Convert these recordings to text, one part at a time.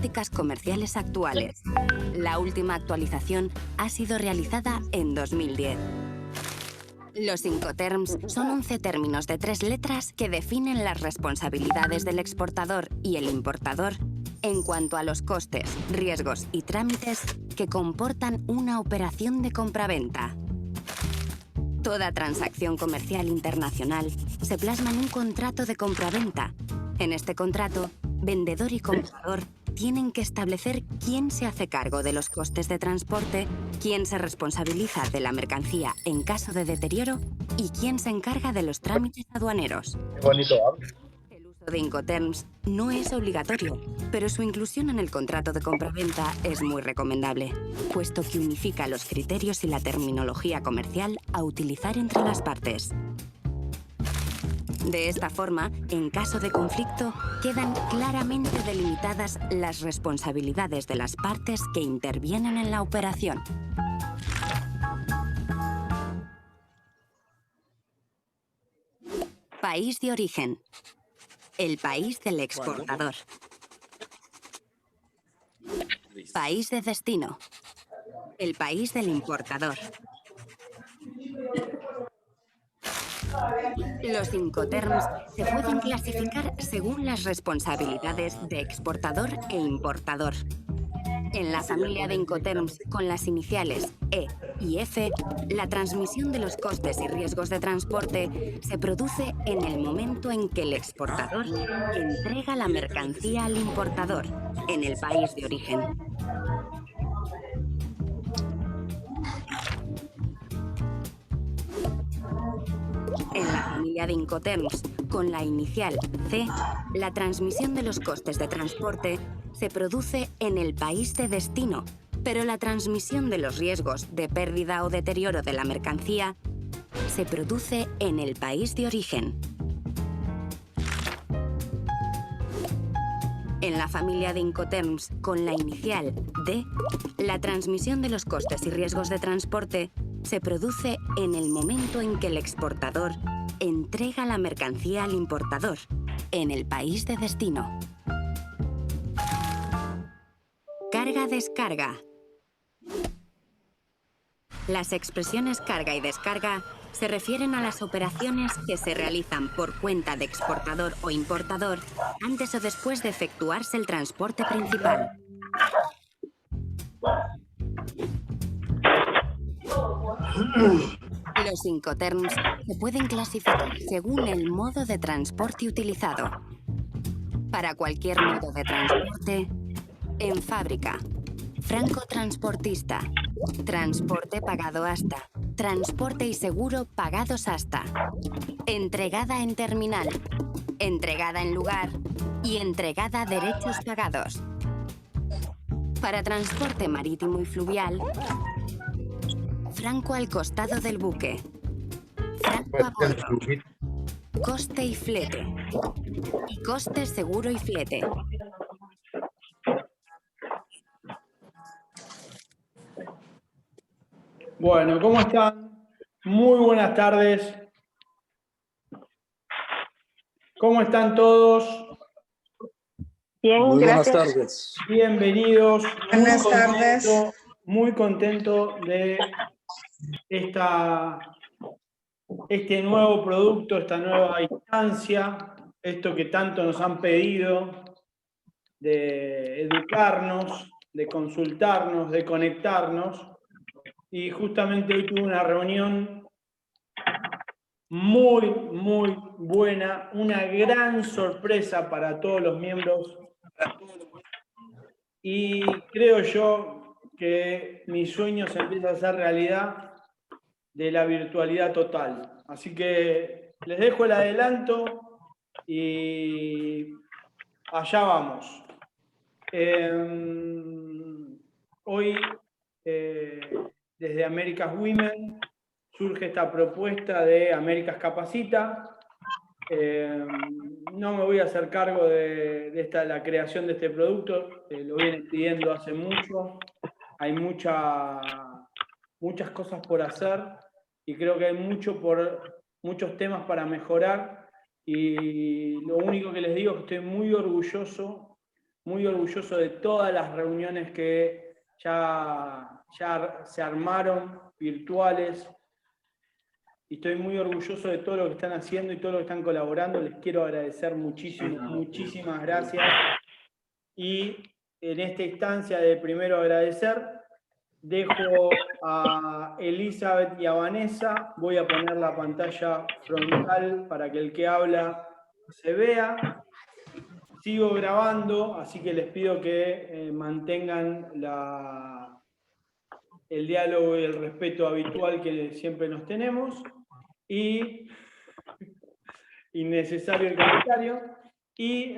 prácticas comerciales actuales. La última actualización ha sido realizada en 2010. Los Incoterms son 11 términos de 3 letras que definen las responsabilidades del exportador y el importador en cuanto a los costes, riesgos y trámites que comportan una operación de compraventa. Toda transacción comercial internacional se plasma en un contrato de compraventa. En este contrato, vendedor y comprador tienen que establecer quién se hace cargo de los costes de transporte, quién se responsabiliza de la mercancía en caso de deterioro y quién se encarga de los trámites aduaneros. Qué bonito habla. El uso de Incoterms no es obligatorio, pero su inclusión en el contrato de compraventa es muy recomendable, puesto que unifica los criterios y la terminología comercial a utilizar entre las partes. De esta forma, en caso de conflicto, quedan claramente delimitadas las responsabilidades de las partes que intervienen en la operación. País de origen. El país del exportador. País de destino. El país del importador. Los Incoterms se pueden clasificar según las responsabilidades de exportador e importador. En la familia de Incoterms con las iniciales E y F, la transmisión de los costes y riesgos de transporte se produce en el momento en que el exportador entrega la mercancía al importador en el país de origen. En la familia de Incoterms con la inicial C, la transmisión de los costes de transporte se produce en el país de destino, pero la transmisión de los riesgos de pérdida o deterioro de la mercancía se produce en el país de origen. En la familia de Incoterms con la inicial D, la transmisión de los costes y riesgos de transporte se produce en el momento en que el exportador entrega la mercancía al importador en el país de destino. Carga-descarga. Las expresiones carga y descarga se refieren a las operaciones que se realizan por cuenta de exportador o importador antes o después de efectuarse el transporte principal. Los Incoterms se pueden clasificar según el modo de transporte utilizado. Para cualquier modo de transporte, en fábrica, francotransportista, transporte pagado hasta, transporte y seguro pagados hasta, entregada en terminal, entregada en lugar y entregada a derechos pagados. Para transporte marítimo y fluvial, franco al costado del buque, franco a bordo, coste y flete, y coste, seguro y flete. Bueno, ¿cómo están? Muy buenas tardes. ¿Cómo están todos? Bien, Muy buenas gracias. tardes. Bienvenidos. Buenas tardes. Muy contento de este nuevo producto, esta nueva instancia, esto que tanto nos han pedido, de educarnos, de consultarnos, de conectarnos. Y justamente hoy tuve una reunión muy, muy buena, una gran sorpresa para todos los miembros. Y creo yo que mi sueño se empieza a hacer realidad de la virtualidad total. Así que les dejo el adelanto y allá vamos. Hoy, desde Américas Women, surge esta propuesta de Américas Capacita. No me voy a hacer cargo de la creación de este producto, lo vienen pidiendo hace mucho. Hay muchas cosas por hacer y creo que hay muchos temas para mejorar. Y lo único que les digo es que estoy muy orgulloso muy orgulloso de todas las reuniones que ya se armaron, virtuales, y estoy muy orgulloso de todo lo que están haciendo y todo lo que están colaborando. Les quiero agradecer muchísimo, muchísimas gracias. Y en esta instancia de primero agradecer, dejo a Elizabeth y a Vanessa. Voy a poner la pantalla frontal para que el que habla se vea. Sigo grabando, así que les pido que mantengan el diálogo y el respeto habitual que siempre nos tenemos. Y innecesario el comentario. Y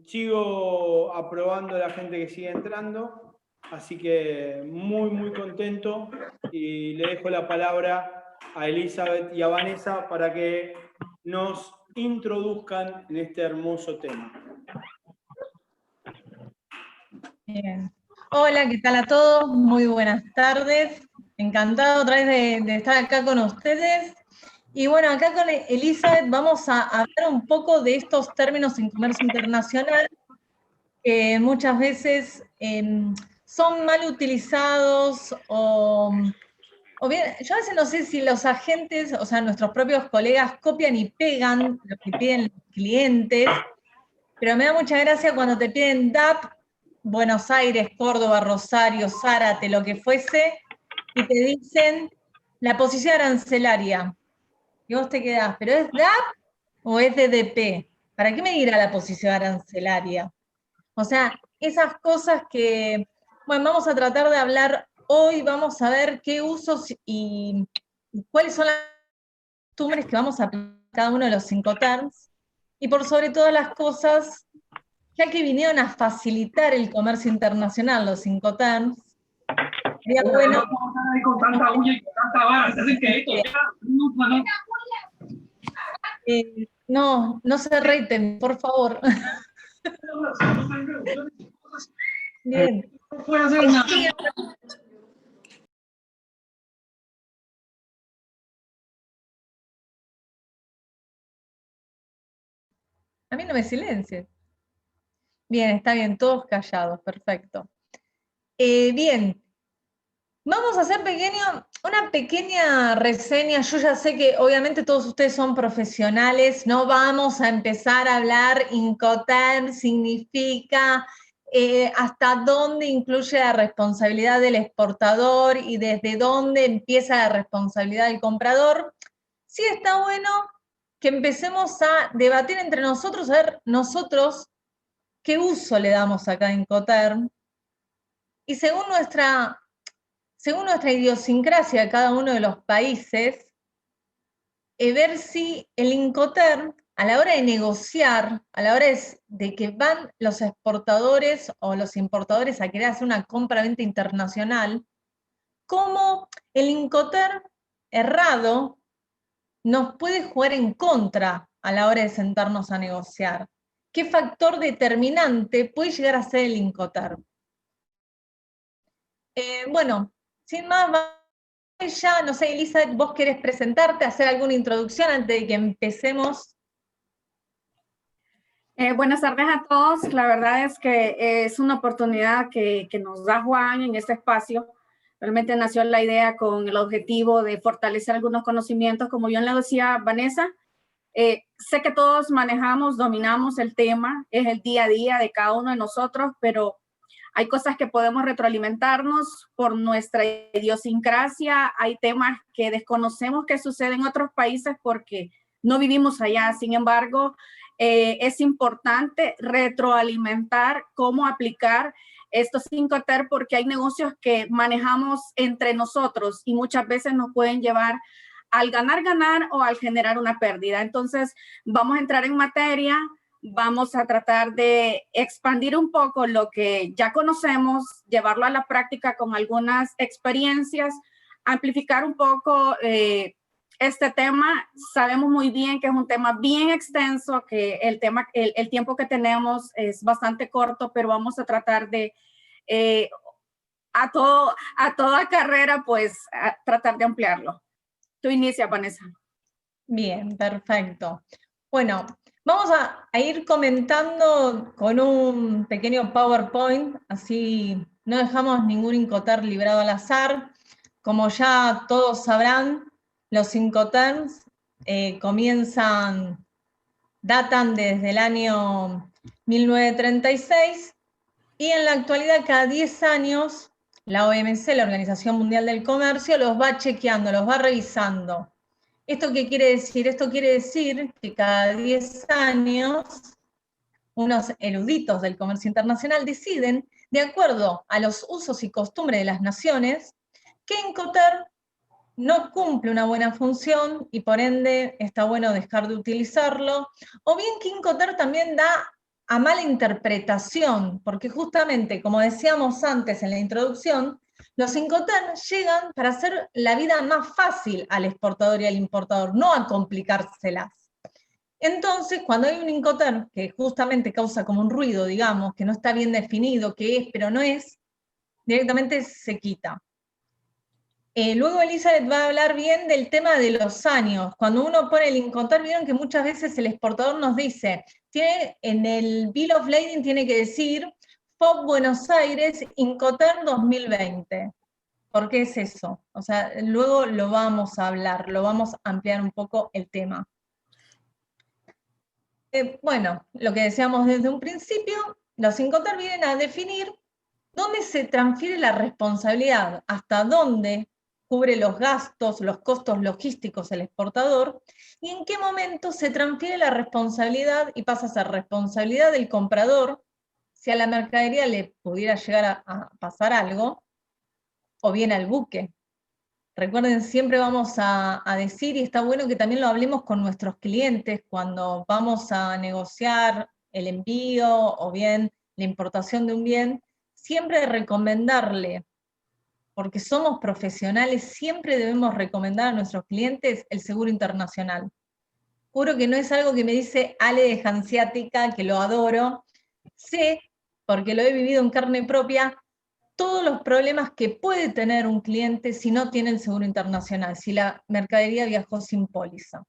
sigo aprobando a la gente que sigue entrando. Así que muy, muy contento. Y le dejo la palabra a Elizabeth y a Vanessa para que nos introduzcan en este hermoso tema. Bien. Hola, ¿qué tal a todos? Muy buenas tardes. Encantado otra vez de estar acá con ustedes. Y bueno, acá con Elizabeth vamos a hablar un poco de estos términos en comercio internacional que muchas veces son mal utilizados o bien, yo a veces no sé si los agentes, o sea, nuestros propios colegas copian y pegan lo que piden los clientes, pero me da mucha gracia cuando te piden DAP, Buenos Aires, Córdoba, Rosario, Zárate, lo que fuese, y te dicen la posición arancelaria. Y vos te quedás, ¿pero es DAP o es DDP? ¿Para qué me dirá la posición arancelaria? O sea, esas cosas que, bueno, vamos a tratar de hablar hoy, vamos a ver qué usos y cuáles son las costumbres que vamos a aplicar cada uno de los 5 terms, y por sobre todas las cosas, ya que vinieron a facilitar el comercio internacional, los 5 terms, sería bueno... Con tanta uña y con tanta vara, se hacen que esto no se reiten, por favor. Bien. no puede hacer nada. A mí no me silencies. Bien, está bien, todos callados, perfecto. Bien, vamos a hacer una pequeña reseña. Yo ya sé que obviamente todos ustedes son profesionales, no vamos a empezar a hablar Incoterm, significa hasta dónde incluye la responsabilidad del exportador y desde dónde empieza la responsabilidad del comprador. Sí está bueno que empecemos a debatir entre nosotros, a ver nosotros qué uso le damos a cada Incoterm, y según nuestra idiosincrasia de cada uno de los países, ver si el Incoterm, a la hora de negociar, a la hora de que van los exportadores o los importadores a querer hacer una compra-venta internacional, cómo el Incoterm errado nos puede jugar en contra a la hora de sentarnos a negociar. ¿Qué factor determinante puede llegar a ser el Incoterm? Bueno, sin más, ya, no sé, Elizabeth, ¿vos querés presentarte, hacer alguna introducción antes de que empecemos? Buenas tardes a todos. La verdad es que es una oportunidad que nos da Juan en este espacio. Realmente nació la idea con el objetivo de fortalecer algunos conocimientos. Como bien le decía Vanessa, sé que todos manejamos, dominamos el tema, es el día a día de cada uno de nosotros, pero hay cosas que podemos retroalimentarnos por nuestra idiosincrasia, hay temas que desconocemos que suceden en otros países porque no vivimos allá. Sin embargo, es importante retroalimentar cómo aplicar estos 5 TER porque hay negocios que manejamos entre nosotros y muchas veces nos pueden llevar al ganar o al generar una pérdida. Entonces, vamos a entrar en materia. Vamos a tratar de expandir un poco lo que ya conocemos, llevarlo a la práctica con algunas experiencias, amplificar un poco este tema. Sabemos muy bien que es un tema bien extenso, que el tiempo que tenemos es bastante corto, pero vamos a tratar de, a toda carrera, pues, a tratar de ampliarlo. Tú inicia, Vanessa. Bien, perfecto. Bueno, Vamos a ir comentando con un pequeño PowerPoint, así no dejamos ningún Incoterm librado al azar. Como ya todos sabrán, los Incoterms datan desde el año 1936 y en la actualidad cada 10 años la OMC, la Organización Mundial del Comercio, los va chequeando, los va revisando. ¿Esto qué quiere decir? Esto quiere decir que cada 10 años unos eruditos del comercio internacional deciden, de acuerdo a los usos y costumbres de las naciones, que Incoterm no cumple una buena función y por ende está bueno dejar de utilizarlo, o bien que Incoterm también da a mala interpretación, porque justamente, como decíamos antes en la introducción, los Incoterm llegan para hacer la vida más fácil al exportador y al importador, no a complicárselas. Entonces, cuando hay un Incoterm que justamente causa como un ruido, digamos, que no está bien definido, que es, pero no es, directamente se quita. Luego Elizabeth va a hablar bien del tema de los años. Cuando uno pone el Incoterm, vieron que muchas veces el exportador nos dice, en el Bill of Lading tiene que decir FOB Buenos Aires Incoterm 2020. ¿Por qué es eso? O sea, luego lo vamos a hablar, lo vamos a ampliar un poco el tema. Bueno, lo que decíamos desde un principio, los Incoterm vienen a definir dónde se transfiere la responsabilidad, hasta dónde cubre los gastos, los costos logísticos el exportador, y en qué momento se transfiere la responsabilidad y pasa a ser responsabilidad del comprador, si a la mercadería le pudiera llegar a pasar algo, o bien al buque. Recuerden, siempre vamos a decir, y está bueno que también lo hablemos con nuestros clientes cuando vamos a negociar el envío o bien la importación de un bien, siempre recomendarle, porque somos profesionales, siempre debemos recomendar a nuestros clientes el seguro internacional. Juro que no es algo que me dice Ale de Hanseática, que lo adoro. Sé, porque lo he vivido en carne propia, todos los problemas que puede tener un cliente si no tiene el seguro internacional, si la mercadería viajó sin póliza.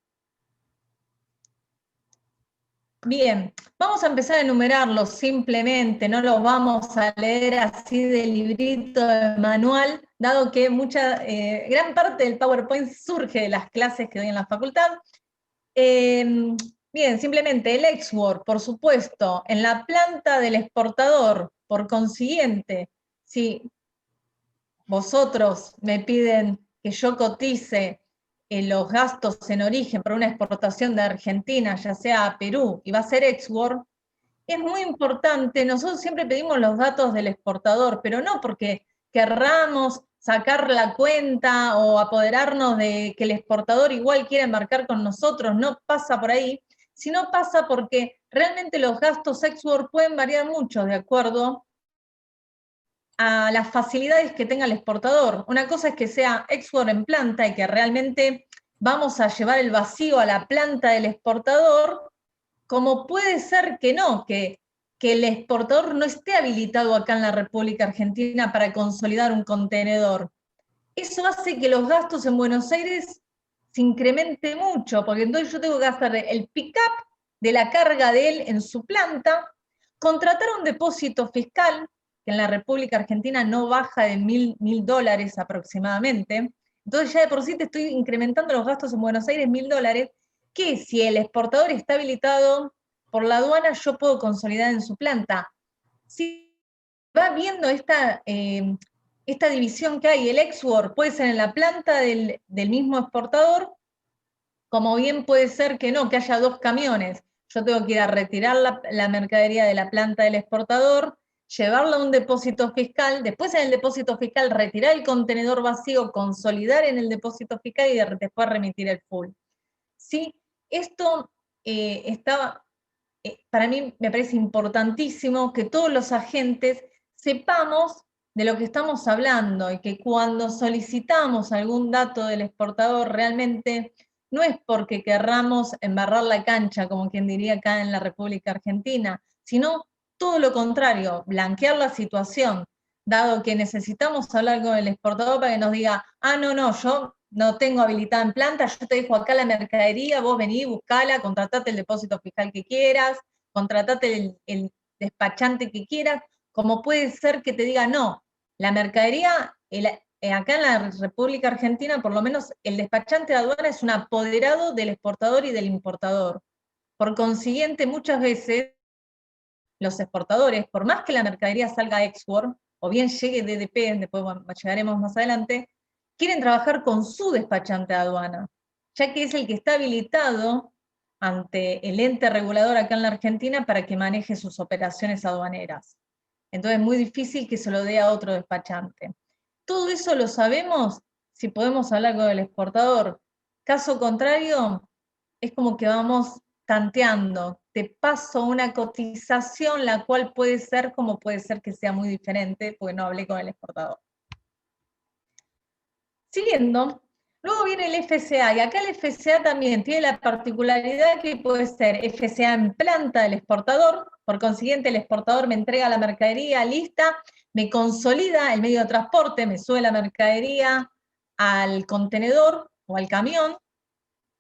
Bien, vamos a empezar a enumerarlos simplemente, no los vamos a leer así de librito, de manual, dado que gran parte del PowerPoint surge de las clases que doy en la facultad. Bien, simplemente el export, por supuesto, en la planta del exportador, por consiguiente, si vosotros me piden que yo cotice los gastos en origen para una exportación de Argentina, ya sea a Perú, y va a ser export, es muy importante, nosotros siempre pedimos los datos del exportador, pero no porque querramos sacar la cuenta o apoderarnos de que el exportador igual quiere embarcar con nosotros, no pasa por ahí, sino pasa porque realmente los gastos export pueden variar mucho de acuerdo a las facilidades que tenga el exportador. Una cosa es que sea export en planta y que realmente vamos a llevar el vacío a la planta del exportador, como puede ser que no, que el exportador no esté habilitado acá en la República Argentina para consolidar un contenedor. Eso hace que los gastos en Buenos Aires se incremente mucho, porque entonces yo tengo que hacer el pick-up de la carga de él en su planta, contratar un depósito fiscal, que en la República Argentina no baja de $1.000 aproximadamente, entonces ya de por sí te estoy incrementando los gastos en Buenos Aires $1.000, que si el exportador está habilitado por la aduana, yo puedo consolidar en su planta. Si va viendo esta división que hay, el export puede ser en la planta del mismo exportador, como bien puede ser que no, que haya dos camiones. Yo tengo que ir a retirar la mercadería de la planta del exportador, llevarla a un depósito fiscal, después en el depósito fiscal retirar el contenedor vacío, consolidar en el depósito fiscal y después remitir el full. ¿Sí? Esto para mí me parece importantísimo que todos los agentes sepamos de lo que estamos hablando y que cuando solicitamos algún dato del exportador realmente no es porque querramos embarrar la cancha, como quien diría acá en la República Argentina, sino todo lo contrario, blanquear la situación, dado que necesitamos hablar con el exportador para que nos diga, no, yo no tengo habilitada en planta, yo te dejo acá la mercadería, vos vení, buscala, contratate el depósito fiscal que quieras, contratate el despachante que quieras, como puede ser que te diga, no, la mercadería, acá en la República Argentina, por lo menos el despachante de aduana es un apoderado del exportador y del importador. Por consiguiente, muchas veces los exportadores, por más que la mercadería salga a export, o bien llegue DDP, después llegaremos más adelante, quieren trabajar con su despachante de aduana, ya que es el que está habilitado ante el ente regulador acá en la Argentina para que maneje sus operaciones aduaneras. Entonces es muy difícil que se lo dé a otro despachante. Todo eso lo sabemos si podemos hablar con el exportador. Caso contrario, es como que vamos tanteando. Te paso una cotización, la cual puede ser como puede ser que sea muy diferente, porque no hablé con el exportador. Siguiendo, luego viene el FCA, y acá el FCA también tiene la particularidad que puede ser FCA en planta del exportador, por consiguiente el exportador me entrega la mercadería lista, me consolida el medio de transporte, me sube la mercadería al contenedor o al camión,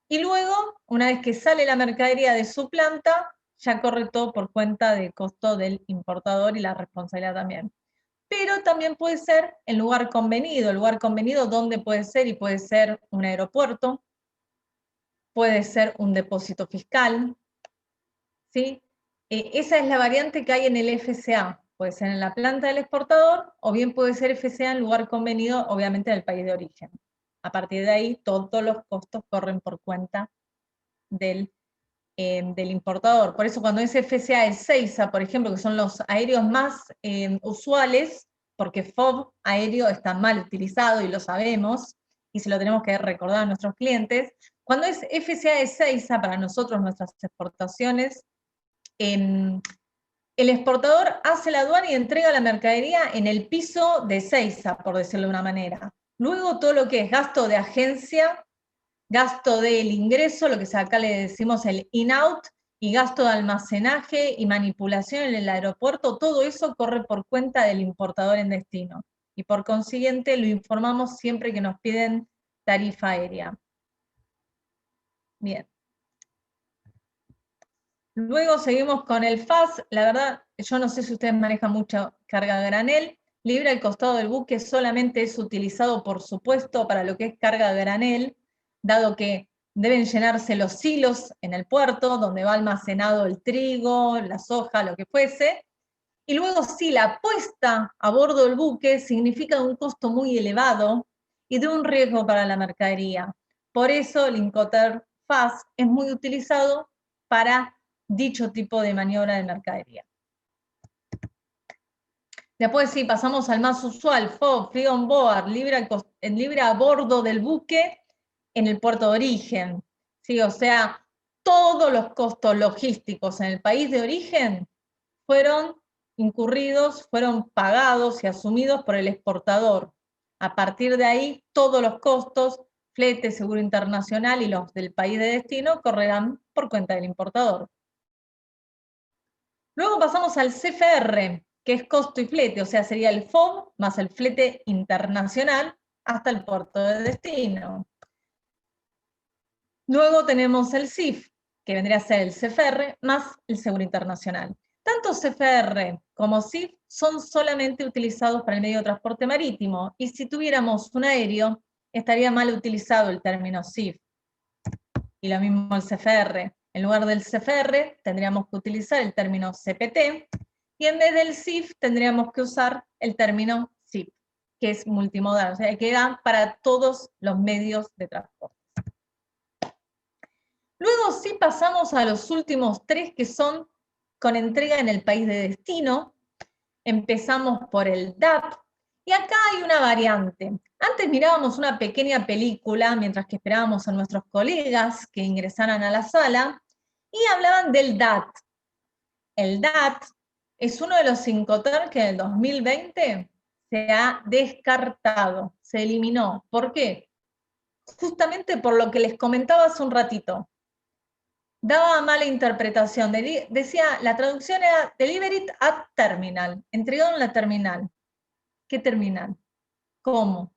y luego, una vez que sale la mercadería de su planta, ya corre todo por cuenta de costo del importador y la responsabilidad también. Pero también puede ser el lugar convenido, ¿dónde puede ser? Y puede ser un aeropuerto, puede ser un depósito fiscal, ¿sí? Esa es la variante que hay en el FCA, puede ser en la planta del exportador, o bien puede ser FCA en lugar convenido, obviamente en el país de origen. A partir de ahí, todos los costos corren por cuenta del importador. Por eso cuando es FCA Ezeiza, por ejemplo, que son los aéreos más usuales, porque FOB aéreo está mal utilizado y lo sabemos, y se lo tenemos que recordar a nuestros clientes. Cuando es FCA Ezeiza, para nosotros, nuestras exportaciones, el exportador hace la aduana y entrega la mercadería en el piso de Ezeiza, por decirlo de una manera. Luego todo lo que es gasto de agencia, gasto del ingreso, lo que acá le decimos el in-out, y gasto de almacenaje y manipulación en el aeropuerto, todo eso corre por cuenta del importador en destino. Y por consiguiente lo informamos siempre que nos piden tarifa aérea. Bien. Luego seguimos con el FAS. La verdad, yo no sé si ustedes manejan mucha carga a granel. Libre al costado del buque solamente es utilizado, por supuesto, para lo que es carga a granel, dado que deben llenarse los silos en el puerto, donde va almacenado el trigo, la soja, lo que fuese. Y luego sí, la puesta a bordo del buque significa un costo muy elevado y de un riesgo para la mercadería. Por eso el Incoterm FAS es muy utilizado para dicho tipo de maniobra de mercadería. Después sí, pasamos al más usual, FOB, Free on Board, libre a bordo del buque en el puerto de origen. ¿Sí? O sea, todos los costos logísticos en el país de origen fueron incurridos, fueron pagados y asumidos por el exportador. A partir de ahí, todos los costos, flete, seguro internacional y los del país de destino correrán por cuenta del importador. Luego pasamos al CFR, que es costo y flete, o sea, sería el FOB más el flete internacional hasta el puerto de destino. Luego tenemos el CIF, que vendría a ser el CFR más el seguro internacional. Tanto CFR como CIF son solamente utilizados para el medio de transporte marítimo, y si tuviéramos un aéreo, estaría mal utilizado el término CIF. Y lo mismo el CFR. En lugar del CFR, tendríamos que utilizar el término CPT, y en vez del CIF, tendríamos que usar el término CIF, que es multimodal, o sea, que da para todos los medios de transporte. Luego sí pasamos a los últimos tres, que son con entrega en el país de destino. Empezamos por el DAP, y acá hay una variante. Antes mirábamos una pequeña película mientras que esperábamos a nuestros colegas que ingresaran a la sala, y hablaban del DAT. El DAT es uno de los Incoterm que en el 2020 se ha descartado, se eliminó. ¿Por qué? Justamente por lo que les comentaba hace un ratito. Daba mala interpretación. Decía, la traducción era delivered at terminal, entregado en la terminal. ¿Qué terminal? ¿Cómo?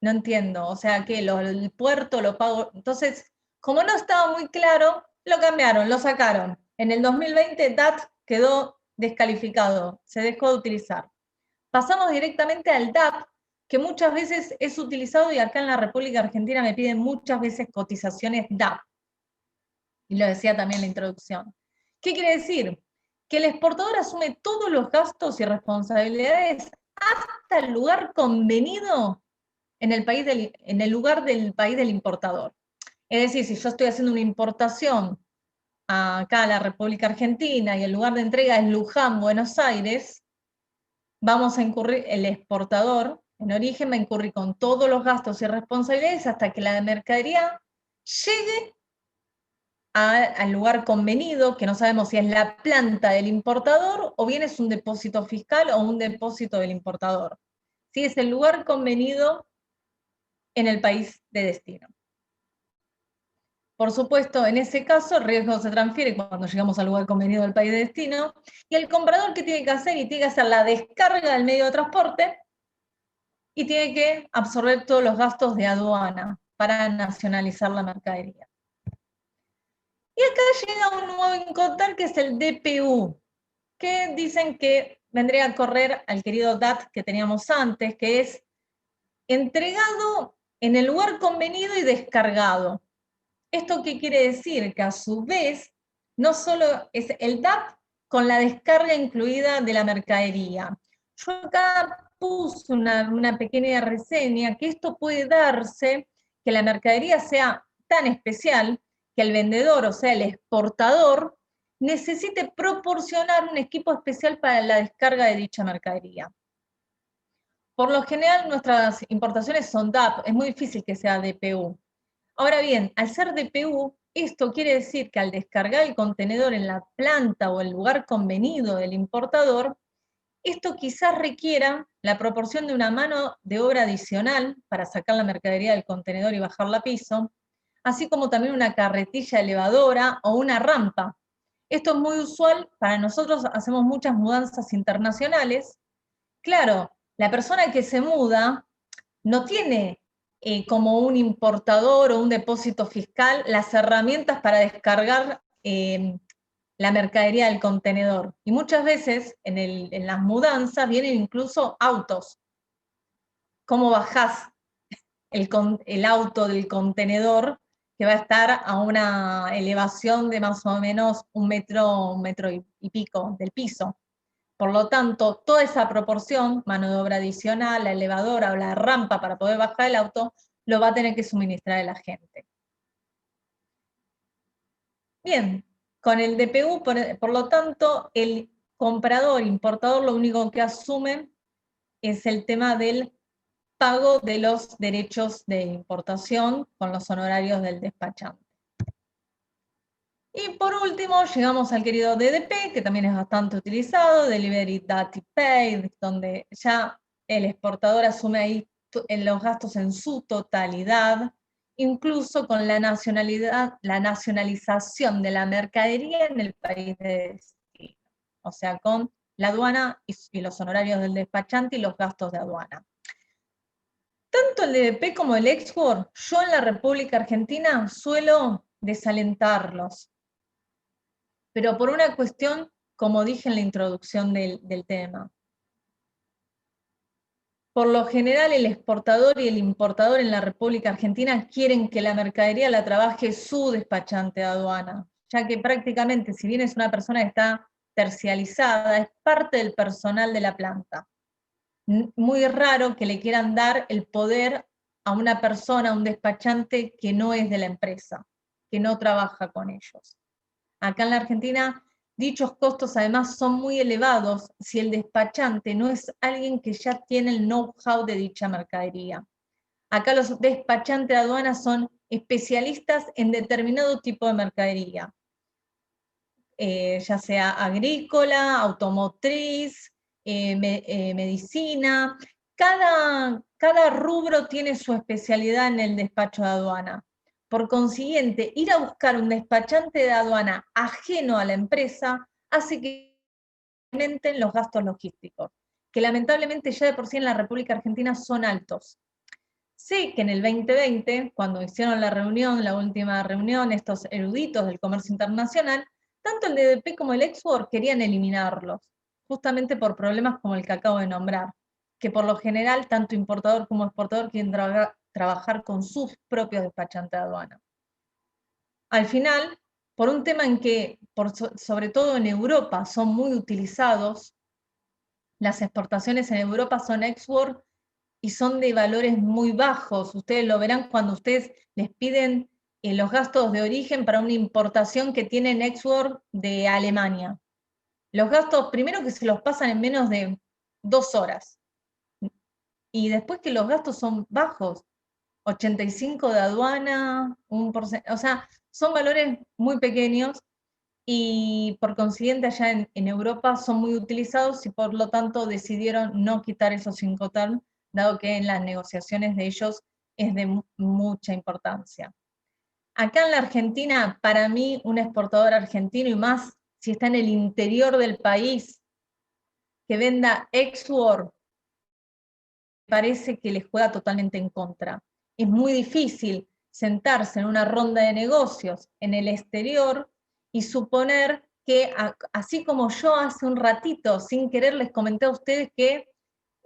No entiendo, o sea, que el puerto lo pago. Entonces, como no estaba muy claro, lo cambiaron, lo sacaron. En el 2020 DAT quedó descalificado, se dejó de utilizar. Pasamos directamente al DAP, que muchas veces es utilizado, y acá en la República Argentina me piden muchas veces cotizaciones DAP. Y lo decía también en la introducción. ¿Qué quiere decir? Que el exportador asume todos los gastos y responsabilidades hasta el lugar convenido en el lugar del país del importador. Es decir, si yo estoy haciendo una importación acá a la República Argentina y el lugar de entrega es Luján, Buenos Aires, vamos a incurrir, el exportador en origen va a incurrir con todos los gastos y responsabilidades hasta que la mercadería llegue al lugar convenido, que no sabemos si es la planta del importador o bien es un depósito fiscal o un depósito del importador. Si es el lugar convenido en el país de destino. Por supuesto, en ese caso, el riesgo se transfiere cuando llegamos al lugar convenido del país de destino, y el comprador, ¿qué tiene que hacer? Y tiene que hacer la descarga del medio de transporte y tiene que absorber todos los gastos de aduana para nacionalizar la mercadería. Y acá llega un nuevo Incoterm, que es el DPU, que dicen que vendría a correr al querido DAT que teníamos antes, que es entregado en el lugar convenido y descargado. ¿Esto qué quiere decir? Que a su vez, no solo es el DAP con la descarga incluida de la mercadería. Yo acá puse una pequeña reseña que esto puede darse, que la mercadería sea tan especial que el vendedor, o sea, el exportador, necesite proporcionar un equipo especial para la descarga de dicha mercadería. Por lo general, nuestras importaciones son DAP, es muy difícil que sea DPU. Ahora bien, al ser DPU, esto quiere decir que al descargar el contenedor en la planta o el lugar convenido del importador, esto quizás requiera la proporción de una mano de obra adicional para sacar la mercadería del contenedor y bajarla a piso, así como también una carretilla elevadora o una rampa. Esto es muy usual, para nosotros hacemos muchas mudanzas internacionales. Claro, la persona que se muda no tiene como un importador o un depósito fiscal las herramientas para descargar la mercadería del contenedor. Y muchas veces en las mudanzas vienen incluso autos. ¿Cómo bajás el auto del contenedor que va a estar a una elevación de más o menos un metro y pico del piso? Por lo tanto, toda esa proporción, mano de obra adicional, la elevadora o la rampa para poder bajar el auto, lo va a tener que suministrar el agente. Bien, con el DPU, por lo tanto, el comprador, importador, lo único que asume es el tema del pago de los derechos de importación con los honorarios del despachante. Y por último, llegamos al querido DDP, que también es bastante utilizado, Delivery Duty Paid, donde ya el exportador asume ahí los gastos en su totalidad, incluso con la nacionalización de la mercadería en el país de destino. O sea, con la aduana y los honorarios del despachante y los gastos de aduana. Tanto el DDP como el export, yo en la República Argentina suelo desalentarlos, pero por una cuestión, como dije en la introducción del tema. Por lo general, el exportador y el importador en la República Argentina quieren que la mercadería la trabaje su despachante de aduana, ya que prácticamente, si bien es una persona que está tercializada, es parte del personal de la planta. Muy raro que le quieran dar el poder a una persona, a un despachante que no es de la empresa, que no trabaja con ellos. Acá en la Argentina, dichos costos además son muy elevados si el despachante no es alguien que ya tiene el know-how de dicha mercadería. Acá los despachantes de aduanas son especialistas en determinado tipo de mercadería, ya sea agrícola, automotriz, medicina. Cada rubro tiene su especialidad en el despacho de aduana. Por consiguiente, ir a buscar un despachante de aduana ajeno a la empresa hace que aumenten los gastos logísticos, que lamentablemente ya de por sí en la República Argentina son altos. Sé que en el 2020, cuando hicieron la última reunión, estos eruditos del comercio internacional, tanto el DDP como el Export querían eliminarlos, justamente por problemas como el que acabo de nombrar, que por lo general tanto importador como exportador quieren trabajar con sus propios despachantes de aduana. Al final, por un tema en que, sobre todo en Europa, son muy utilizados, las exportaciones en Europa son export y son de valores muy bajos. Ustedes lo verán cuando ustedes les piden los gastos de origen para una importación que tienen export de Alemania. Los gastos, primero que se los pasan en menos de 2 horas. Y después que los gastos son bajos, 85 de aduana, 1%, o sea, son valores muy pequeños y por consiguiente allá en Europa son muy utilizados y por lo tanto decidieron no quitar esos Incoterm, dado que en las negociaciones de ellos es de mucha importancia. Acá en la Argentina, para mí, un exportador argentino, y más si está en el interior del país, que venda export, parece que les juega totalmente en contra. Es muy difícil sentarse en una ronda de negocios en el exterior y suponer que, así como yo hace un ratito, sin querer, les comenté a ustedes que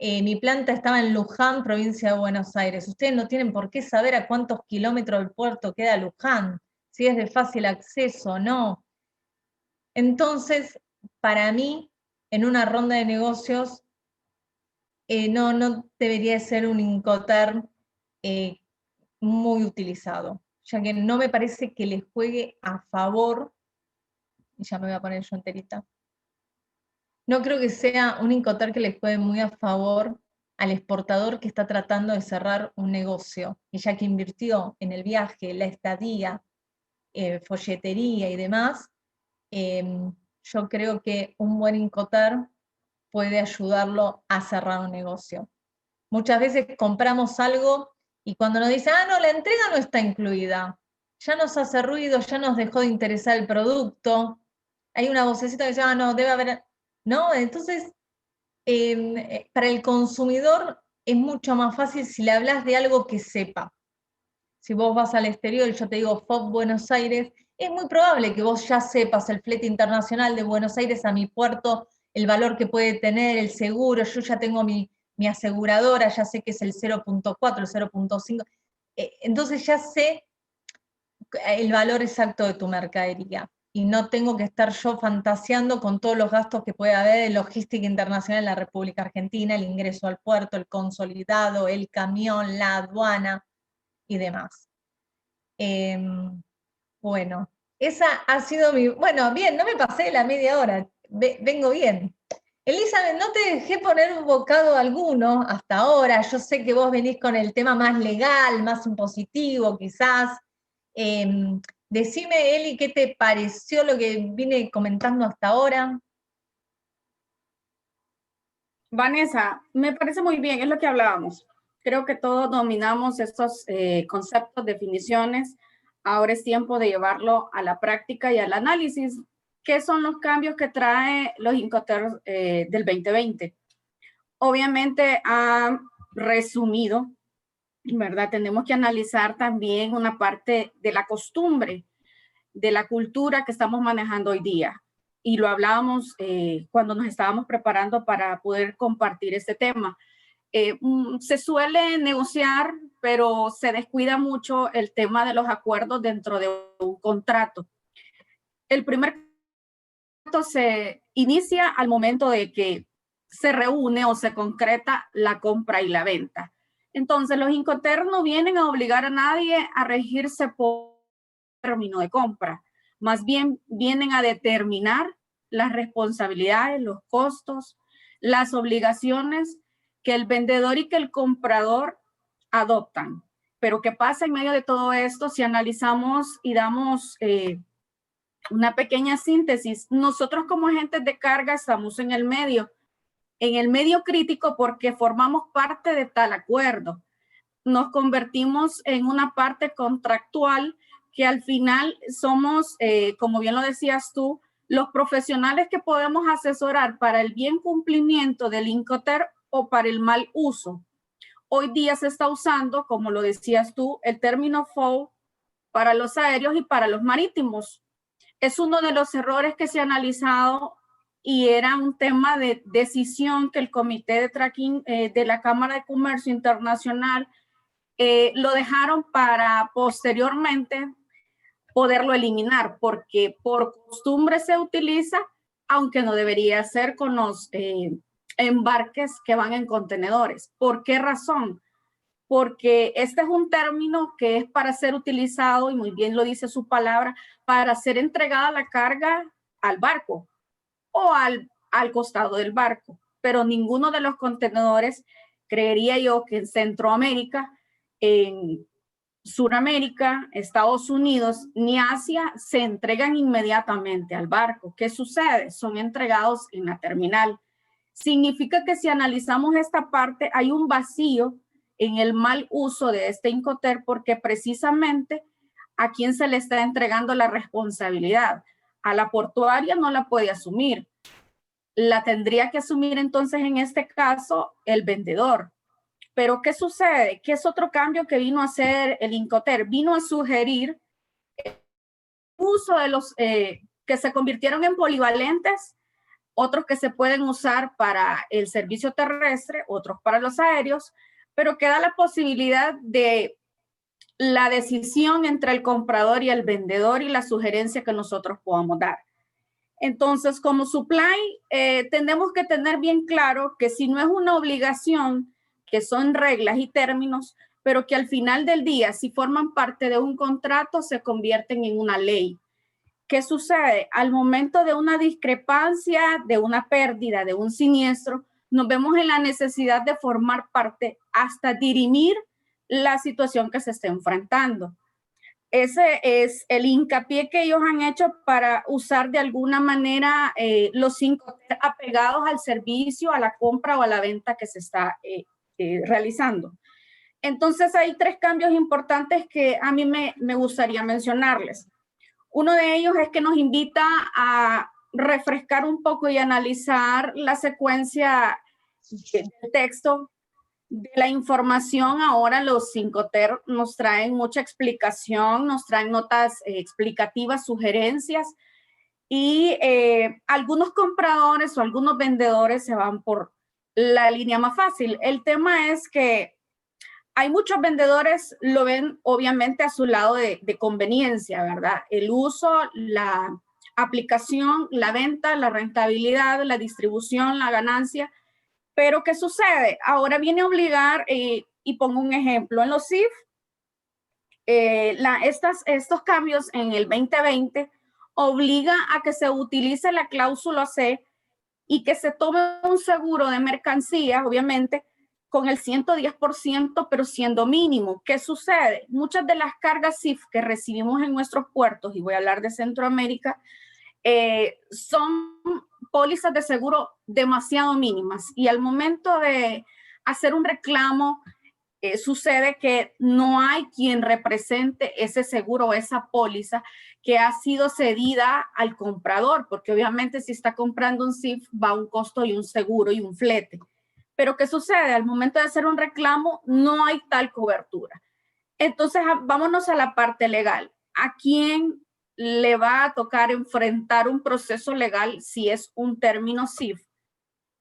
mi planta estaba en Luján, provincia de Buenos Aires. Ustedes no tienen por qué saber a cuántos kilómetros del puerto queda Luján, si es de fácil acceso o no. Entonces, para mí, en una ronda de negocios, no debería ser un Incoterm muy utilizado, ya que no me parece que les juegue a favor, y ya me voy a poner yo enterita, no creo que sea un Incoterm que les juegue muy a favor al exportador que está tratando de cerrar un negocio, y ya que invirtió en el viaje, la estadía, folletería y demás, yo creo que un buen Incoterm puede ayudarlo a cerrar un negocio. Muchas veces compramos algo y cuando nos dicen, no, la entrega no está incluida, ya nos hace ruido, ya nos dejó de interesar el producto, hay una vocecita que dice, no, debe haber, ¿no? Entonces, para el consumidor es mucho más fácil si le hablas de algo que sepa. Si vos vas al exterior y yo te digo FOB Buenos Aires, es muy probable que vos ya sepas el flete internacional de Buenos Aires a mi puerto, el valor que puede tener, el seguro, yo ya tengo mi aseguradora, ya sé que es el 0.4, el 0.5, entonces ya sé el valor exacto de tu mercadería y no tengo que estar yo fantaseando con todos los gastos que puede haber de logística internacional en la República Argentina, el ingreso al puerto, el consolidado, el camión, la aduana y demás. Bueno, esa ha sido mi... Bueno, bien, no me pasé de la media hora, vengo bien. Elizabeth, no te dejé poner un bocado alguno hasta ahora, yo sé que vos venís con el tema más legal, más impositivo quizás. Decime, Eli, ¿qué te pareció lo que vine comentando hasta ahora? Vanessa, me parece muy bien, es lo que hablábamos. Creo que todos dominamos estos conceptos, definiciones. Ahora es tiempo de llevarlo a la práctica y al análisis. ¿Qué son los cambios que trae los Incoterms del 2020? Obviamente ha resumido, ¿verdad? Tenemos que analizar también una parte de la costumbre, de la cultura que estamos manejando hoy día. Y lo hablábamos cuando nos estábamos preparando para poder compartir este tema. Se suele negociar, pero se descuida mucho el tema de los acuerdos dentro de un contrato. El primer contrato se inicia al momento de que se reúne o se concreta la compra y la venta. Entonces, los Incoterms no vienen a obligar a nadie a regirse por término de compra. Más bien vienen a determinar las responsabilidades, los costos, las obligaciones que el vendedor y que el comprador adoptan. Pero ¿qué pasa en medio de todo esto si analizamos y damos una pequeña síntesis? Nosotros como agentes de carga estamos en el medio crítico porque formamos parte de tal acuerdo. Nos convertimos en una parte contractual que al final somos, como bien lo decías tú, los profesionales que podemos asesorar para el bien cumplimiento del Incoterm o para el mal uso. hoy día se está usando, como lo decías tú, el término FOB para los aéreos y para los marítimos. Es uno de los errores que se ha analizado y era un tema de decisión que el Comité de Tracking de la Cámara de Comercio Internacional lo dejaron para posteriormente poderlo eliminar, porque por costumbre se utiliza, aunque no debería ser con los embarques que van en contenedores. ¿Por qué razón? Porque este es un término que es para ser utilizado, y muy bien lo dice su palabra, para ser entregada la carga al barco o al costado del barco. Pero ninguno de los contenedores, creería yo que en Centroamérica, en Suramérica, Estados Unidos, ni Asia, se entregan inmediatamente al barco. ¿Qué sucede? Son entregados en la terminal. Significa que si analizamos esta parte, hay un vacío en el mal uso de este Incoterm, porque precisamente a quién se le está entregando la responsabilidad. A la portuaria no la puede asumir. La tendría que asumir entonces en este caso el vendedor. Pero ¿qué sucede? ¿Qué es otro cambio que vino a hacer el Incoterm? Vino a sugerir el uso de los que se convirtieron en polivalentes, otros que se pueden usar para el servicio terrestre, otros para los aéreos, pero queda la posibilidad de la decisión entre el comprador y el vendedor y la sugerencia que nosotros podamos dar. Entonces, como supply, tenemos que tener bien claro que si no es una obligación, que son reglas y términos, pero que al final del día, si forman parte de un contrato, se convierten en una ley. ¿Qué sucede? Al momento de una discrepancia, de una pérdida, de un siniestro, nos vemos en la necesidad de formar parte hasta dirimir la situación que se está enfrentando. Ese es el hincapié que ellos han hecho para usar de alguna manera los Incoterm apegados al servicio, a la compra o a la venta que se está realizando. Entonces hay tres cambios importantes que a mí me gustaría mencionarles. Uno de ellos es que nos invita a refrescar un poco y analizar la secuencia del texto, de la información. Ahora los Incoterm nos traen mucha explicación, nos traen notas explicativas, sugerencias, y algunos compradores o algunos vendedores se van por la línea más fácil. El tema es que hay muchos vendedores, lo ven obviamente a su lado de conveniencia, ¿verdad? El uso, la aplicación, la venta, la rentabilidad, la distribución, la ganancia. Pero ¿qué sucede? Ahora viene a obligar, y pongo un ejemplo, en los CIF, estos cambios en el 2020 obliga a que se utilice la cláusula C y que se tome un seguro de mercancías, obviamente, con el 110%, pero siendo mínimo. ¿Qué sucede? Muchas de las cargas CIF que recibimos en nuestros puertos, y voy a hablar de Centroamérica, son pólizas de seguro demasiado mínimas, y al momento de hacer un reclamo, sucede que no hay quien represente ese seguro o esa póliza que ha sido cedida al comprador, porque obviamente si está comprando un CIF va un costo y un seguro y un flete. Pero ¿qué sucede? Al momento de hacer un reclamo no hay tal cobertura. Entonces, vámonos a la parte legal. ¿A quién le va a tocar enfrentar un proceso legal si es un término CIF?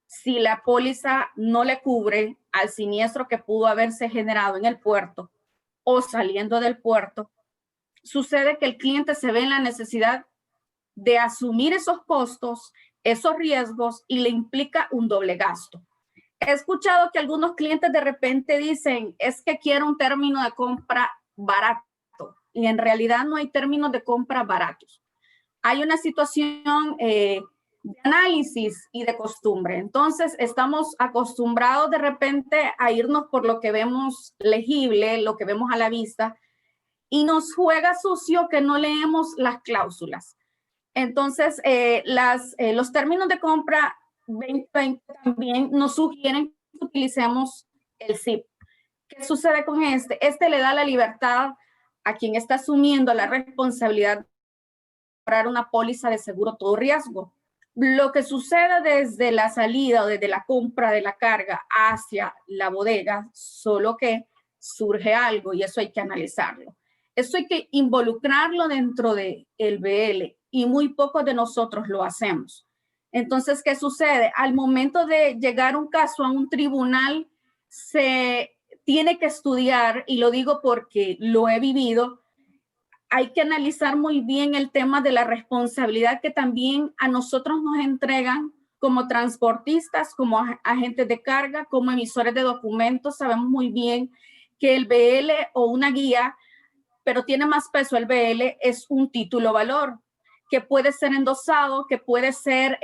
Si la póliza no le cubre al siniestro que pudo haberse generado en el puerto o saliendo del puerto, sucede que el cliente se ve en la necesidad de asumir esos costos, esos riesgos, y le implica un doble gasto. He escuchado que algunos clientes de repente dicen, es que quiero un término de compra barato, y en realidad no hay términos de compra baratos. Hay una situación de análisis y de costumbre. Entonces, estamos acostumbrados de repente a irnos por lo que vemos legible, lo que vemos a la vista, y nos juega sucio que no leemos las cláusulas. Entonces, los términos de compra 2020 también nos sugieren que utilicemos el CIP. ¿Qué sucede con este? Este le da la libertad a quien está asumiendo la responsabilidad de comprar una póliza de seguro todo riesgo. Lo que sucede desde la salida o desde la compra de la carga hacia la bodega, solo que surge algo y eso hay que analizarlo. Eso hay que involucrarlo dentro del BL y muy pocos de nosotros lo hacemos. Entonces, ¿qué sucede? Al momento de llegar un caso a un tribunal, se tiene que estudiar, y lo digo porque lo he vivido, hay que analizar muy bien el tema de la responsabilidad que también a nosotros nos entregan como transportistas, como agentes de carga, como emisores de documentos. Sabemos muy bien que el BL o una guía, pero tiene más peso el BL, es un título valor que puede ser endosado, que puede ser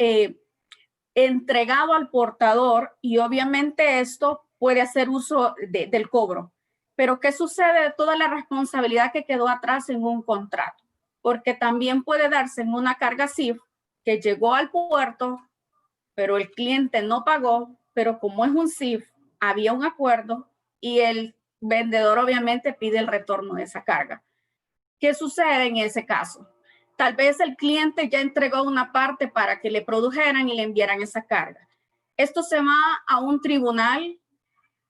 entregado al portador, y obviamente esto puede hacer uso del cobro. Pero ¿qué sucede de toda la responsabilidad que quedó atrás en un contrato? Porque también puede darse en una carga CIF que llegó al puerto, pero el cliente no pagó, pero como es un CIF, había un acuerdo y el vendedor obviamente pide el retorno de esa carga. ¿Qué sucede en ese caso? Tal vez el cliente ya entregó una parte para que le produjeran y le enviaran esa carga. Esto se va a un tribunal,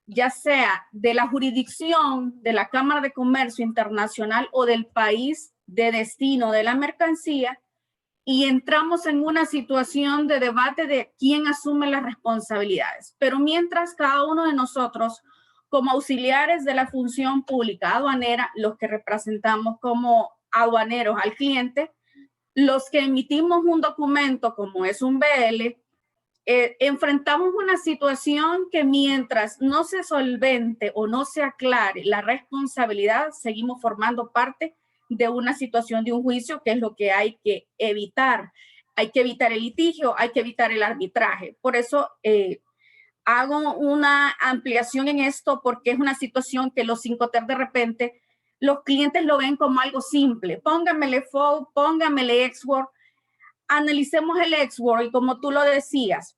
ya sea de la jurisdicción de la Cámara de Comercio Internacional o del país de destino de la mercancía, y entramos en una situación de debate de quién asume las responsabilidades. Pero mientras cada uno de nosotros, como auxiliares de la función pública aduanera, los que representamos como aduaneros al cliente, los que emitimos un documento como es un BL, enfrentamos una situación que mientras no se solvente o no se aclare la responsabilidad, seguimos formando parte de una situación de un juicio, que es lo que hay que evitar. Hay que evitar el litigio, hay que evitar el arbitraje. Por eso hago una ampliación en esto, porque es una situación que los Incoterms de repente, los clientes lo ven como algo simple. Póngamele FOB, póngamele Ex-Work. Analicemos el Ex-Work y como tú lo decías,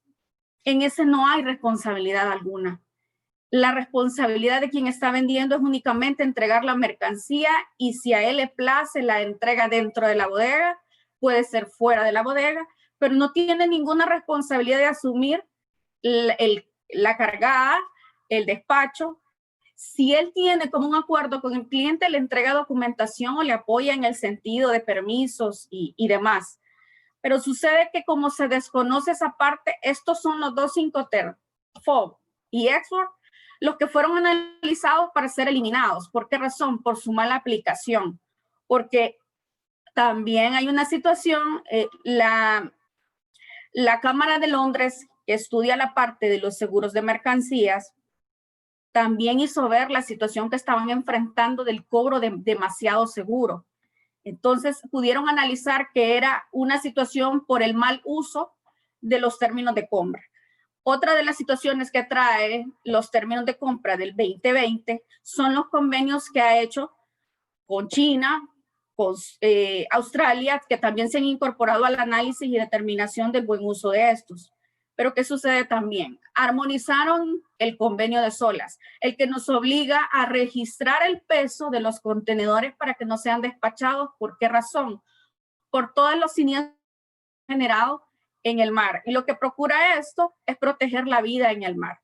en ese no hay responsabilidad alguna. La responsabilidad de quien está vendiendo es únicamente entregar la mercancía, y si a él le place la entrega dentro de la bodega, puede ser fuera de la bodega, pero no tiene ninguna responsabilidad de asumir la cargada, el despacho. Si él tiene como un acuerdo con el cliente, le entrega documentación o le apoya en el sentido de permisos y demás. Pero sucede que como se desconoce esa parte, estos son los dos Incoterms, FOB y Ex-Work, los que fueron analizados para ser eliminados. ¿Por qué razón? Por su mala aplicación. Porque también hay una situación, la Cámara de Londres, que estudia la parte de los seguros de mercancías, también hizo ver la situación que estaban enfrentando del cobro de demasiado seguro. Entonces pudieron analizar que era una situación por el mal uso de los términos de compra. Otra de las situaciones que trae los términos de compra del 2020 son los convenios que ha hecho con China, con Australia, que también se han incorporado al análisis y determinación del buen uso de estos. Pero ¿qué sucede también? Armonizaron el convenio de SOLAS, el que nos obliga a registrar el peso de los contenedores para que no sean despachados. ¿Por qué razón? Por todos los siniestros generados en el mar. Y lo que procura esto es proteger la vida en el mar.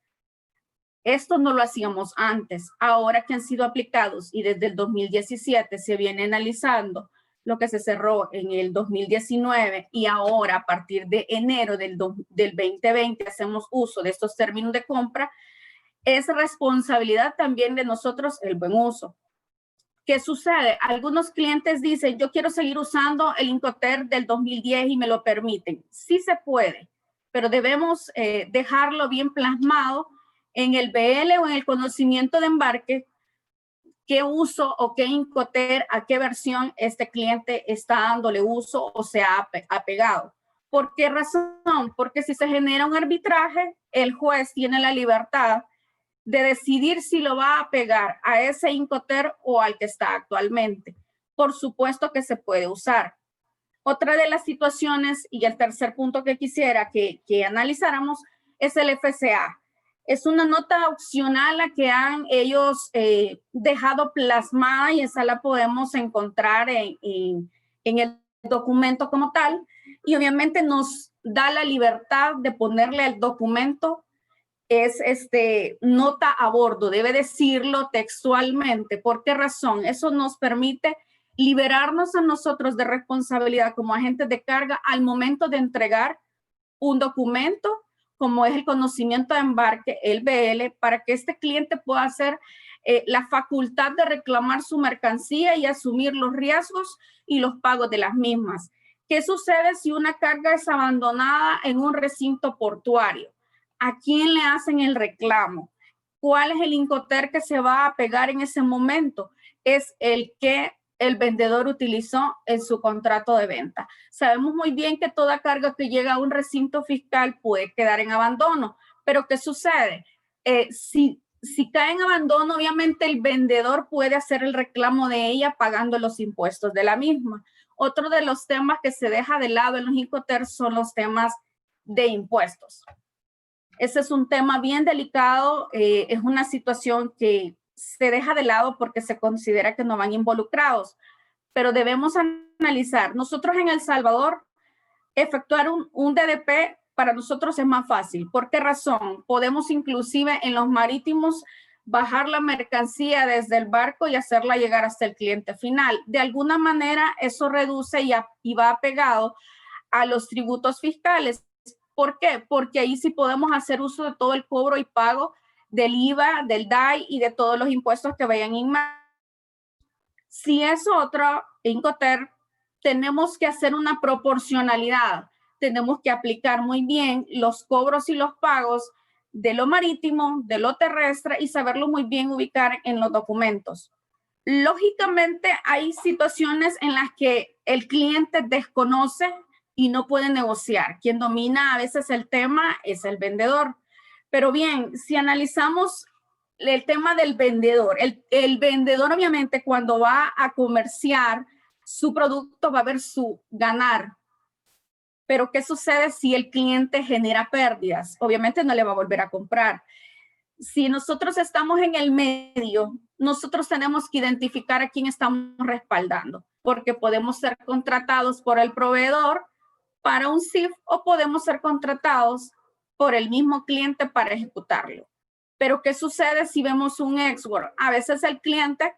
Esto no lo hacíamos antes. Ahora que han sido aplicados y desde el 2017 se viene analizando lo que se cerró en el 2019, y ahora a partir de enero del 2020 hacemos uso de estos términos de compra, es responsabilidad también de nosotros el buen uso. ¿Qué sucede? Algunos clientes dicen, yo quiero seguir usando el Incoterm del 2010 y me lo permiten. Sí se puede, pero debemos dejarlo bien plasmado en el BL o en el conocimiento de embarque, qué uso o qué Incoterm, a qué versión este cliente está dándole uso o se ha apegado. ¿Por qué razón? Porque si se genera un arbitraje, el juez tiene la libertad de decidir si lo va a pegar a ese Incoterm o al que está actualmente. Por supuesto que se puede usar. Otra de las situaciones, y el tercer punto que quisiera que analizáramos, es el FCA. Es una nota opcional la que han ellos dejado plasmada, y esa la podemos encontrar en el documento como tal. Y obviamente nos da la libertad de ponerle al documento es nota a bordo, debe decirlo textualmente. ¿Por qué razón? Eso nos permite liberarnos a nosotros de responsabilidad como agentes de carga al momento de entregar un documento, como es el conocimiento de embarque, el BL, para que este cliente pueda hacer la facultad de reclamar su mercancía y asumir los riesgos y los pagos de las mismas. ¿Qué sucede si una carga es abandonada en un recinto portuario? ¿A quién le hacen el reclamo? ¿Cuál es el Incoterm que se va a pegar en ese momento? Es el que el vendedor utilizó en su contrato de venta. Sabemos muy bien que toda carga que llega a un recinto fiscal puede quedar en abandono, pero ¿qué sucede? Si cae en abandono, obviamente el vendedor puede hacer el reclamo de ella pagando los impuestos de la misma. Otro de los temas que se deja de lado en los Incoterm son los temas de impuestos. Ese es un tema bien delicado, es una situación que se deja de lado porque se considera que no van involucrados, pero debemos analizar. Nosotros en El Salvador, efectuar un DDP para nosotros es más fácil. ¿Por qué razón? Podemos inclusive en los marítimos bajar la mercancía desde el barco y hacerla llegar hasta el cliente final. De alguna manera eso reduce y va apegado a los tributos fiscales. ¿Por qué? Porque ahí sí podemos hacer uso de todo el cobro y pago del IVA, del DAI y de todos los impuestos que vayan en más. Si es otro Incoterm, tenemos que hacer una proporcionalidad. Tenemos que aplicar muy bien los cobros y los pagos de lo marítimo, de lo terrestre y saberlo muy bien ubicar en los documentos. Lógicamente, hay situaciones en las que el cliente desconoce y no puede negociar. Quien domina a veces el tema es el vendedor. Pero bien, si analizamos el tema del vendedor, el vendedor obviamente cuando va a comerciar su producto va a ver su ganar. Pero ¿qué sucede si el cliente genera pérdidas? Obviamente no le va a volver a comprar. Si nosotros estamos en el medio, nosotros tenemos que identificar a quién estamos respaldando, porque podemos ser contratados por el proveedor para un CIF o podemos ser contratados por el mismo cliente para ejecutarlo. Pero ¿qué sucede si vemos un export? A veces el cliente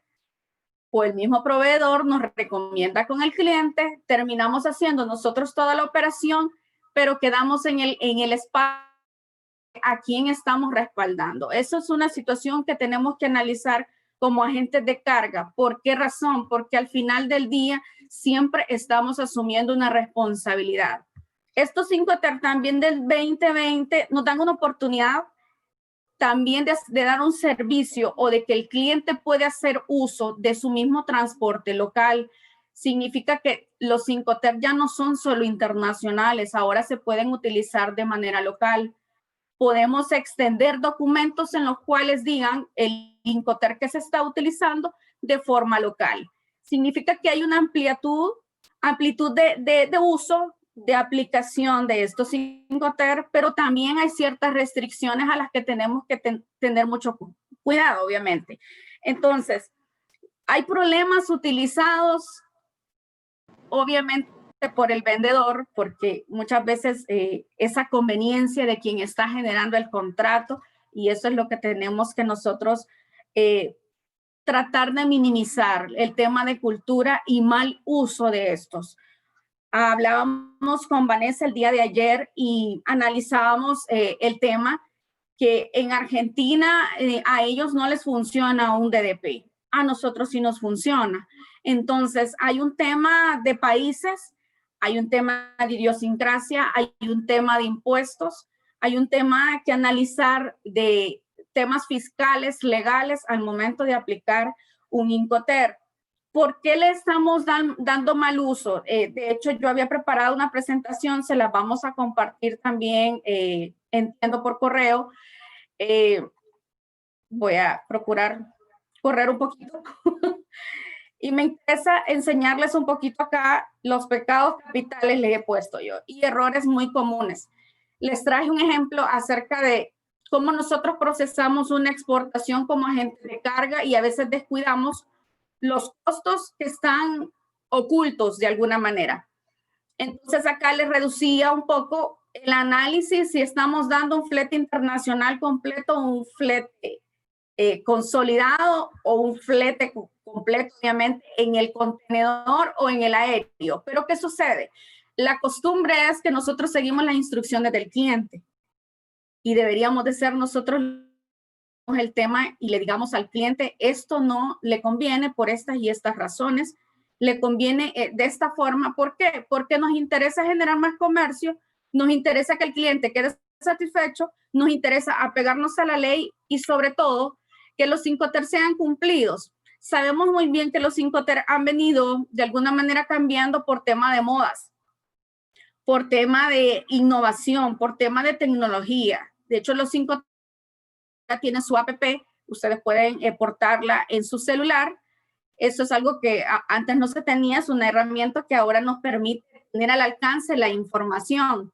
o el mismo proveedor nos recomienda con el cliente, terminamos haciendo nosotros toda la operación, pero quedamos en el espacio a quién estamos respaldando. Eso es una situación que tenemos que analizar como agentes de carga. ¿Por qué razón? Porque al final del día siempre estamos asumiendo una responsabilidad. Estos Incoterm también del 2020 nos dan una oportunidad también de dar un servicio o de que el cliente puede hacer uso de su mismo transporte local. Significa que los Incoterm ya no son solo internacionales, ahora se pueden utilizar de manera local. Podemos extender documentos en los cuales digan el Incoterm que se está utilizando de forma local. Significa que hay una amplitud de uso, de aplicación de estos Incoterm, pero también hay ciertas restricciones a las que tenemos que tener mucho cuidado, obviamente. Entonces, hay problemas utilizados, obviamente, por el vendedor, porque muchas veces esa conveniencia de quien está generando el contrato, y eso es lo que tenemos que nosotros tratar de minimizar, el tema de cultura y mal uso de estos. Hablábamos con Vanessa el día de ayer y analizábamos el tema que en Argentina a ellos no les funciona un DDP, a nosotros sí nos funciona. Entonces hay un tema de países, hay un tema de idiosincrasia, hay un tema de impuestos, hay un tema que analizar de temas fiscales, legales al momento de aplicar un Incoterm. ¿Por qué le estamos dando mal uso? De hecho, yo había preparado una presentación, se la vamos a compartir también, entiendo, por correo. Voy a procurar correr un poquito. Y me interesa enseñarles un poquito acá los pecados capitales, les he puesto yo, y errores muy comunes. Les traje un ejemplo acerca de cómo nosotros procesamos una exportación como agente de carga y a veces descuidamos los costos que están ocultos de alguna manera. Entonces acá les reducía un poco el análisis si estamos dando un flete internacional completo o un flete consolidado o un flete completo, obviamente, en el contenedor o en el aéreo. Pero ¿qué sucede? La costumbre es que nosotros seguimos las instrucciones del cliente y deberíamos de ser nosotros el tema y le digamos al cliente, esto no le conviene por estas y estas razones, le conviene de esta forma. ¿Por qué? Porque nos interesa generar más comercio, nos interesa que el cliente quede satisfecho, nos interesa apegarnos a la ley y sobre todo que los 5TER sean cumplidos. Sabemos muy bien que los 5TER han venido de alguna manera cambiando por tema de modas, por tema de innovación, por tema de tecnología. De hecho, los 5TER tienen su app, ustedes pueden portarla en su celular. Eso es algo que antes no se tenía, es una herramienta que ahora nos permite tener al alcance la información.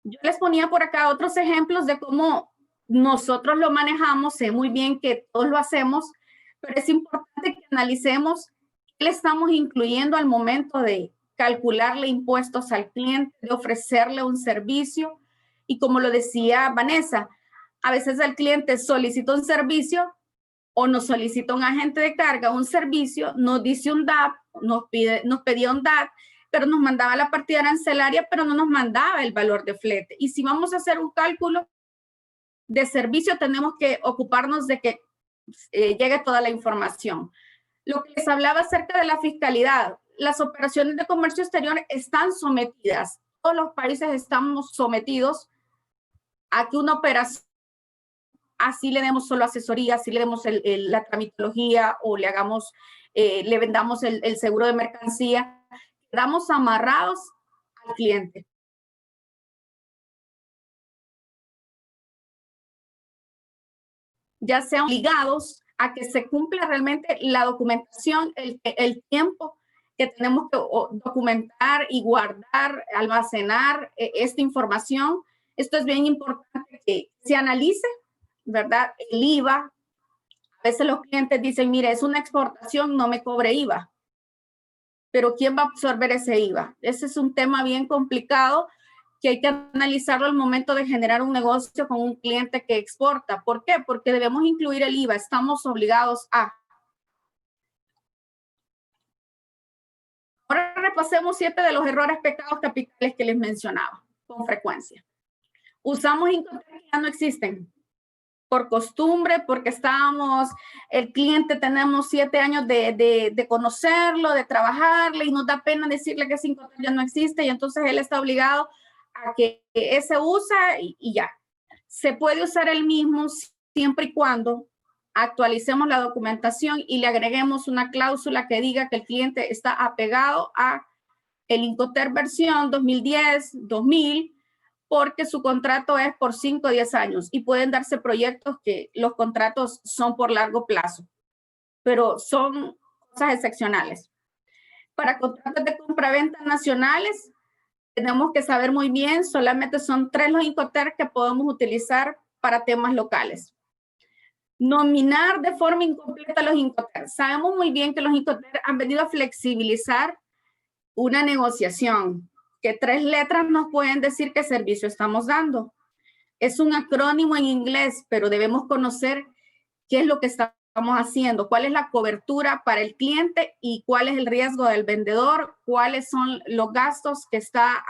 Yo les ponía por acá otros ejemplos de cómo nosotros lo manejamos, sé muy bien que todos lo hacemos, pero es importante que analicemos qué le estamos incluyendo al momento de calcularle impuestos al cliente, de ofrecerle un servicio. Y como lo decía Vanessa, a veces el cliente solicita un servicio o nos solicita un agente de carga un servicio, nos dice un DAP, nos pedía un DAP, pero nos mandaba la partida arancelaria, pero no nos mandaba el valor de flete. Y si vamos a hacer un cálculo de servicio, tenemos que ocuparnos de que llegue toda la información. Lo que les hablaba acerca de la fiscalidad, las operaciones de comercio exterior están sometidas, todos los países estamos sometidos a que una operación, así le demos solo asesoría, así le demos la tramitología o le hagamos, le vendamos el seguro de mercancía, quedamos amarrados al cliente. Ya sean obligados a que se cumpla realmente la documentación, el tiempo que tenemos que documentar y guardar, almacenar esta información. Esto es bien importante que se analice, ¿verdad? El IVA. A veces los clientes dicen, mire, es una exportación, no me cobre IVA. Pero ¿quién va a absorber ese IVA? Ese es un tema bien complicado que hay que analizarlo al momento de generar un negocio con un cliente que exporta. ¿Por qué? Porque debemos incluir el IVA. Estamos obligados a. Ahora repasemos 7 de los errores, pecados capitales que les mencionaba con frecuencia. Usamos Incoterms que ya no existen. Por costumbre, porque estábamos, el cliente tenemos 7 años de conocerlo, de trabajarle y nos da pena decirle que 5TER ya no existe y entonces él está obligado a que ese usa y ya. Se puede usar el mismo siempre y cuando actualicemos la documentación y le agreguemos una cláusula que diga que el cliente está apegado a el Incoterms versión 2010, 2000, porque su contrato es por 5 o 10 años y pueden darse proyectos que los contratos son por largo plazo, pero son cosas excepcionales. Para contratos de compra-venta nacionales, tenemos que saber muy bien, solamente son 3 los Incoterms que podemos utilizar para temas locales. Nominar de forma incompleta los Incoterms. Sabemos muy bien que los Incoterms han venido a flexibilizar una negociación, que 3 letras nos pueden decir qué servicio estamos dando. Es un acrónimo en inglés, pero debemos conocer qué es lo que estamos haciendo, cuál es la cobertura para el cliente y cuál es el riesgo del vendedor, cuáles son los gastos que está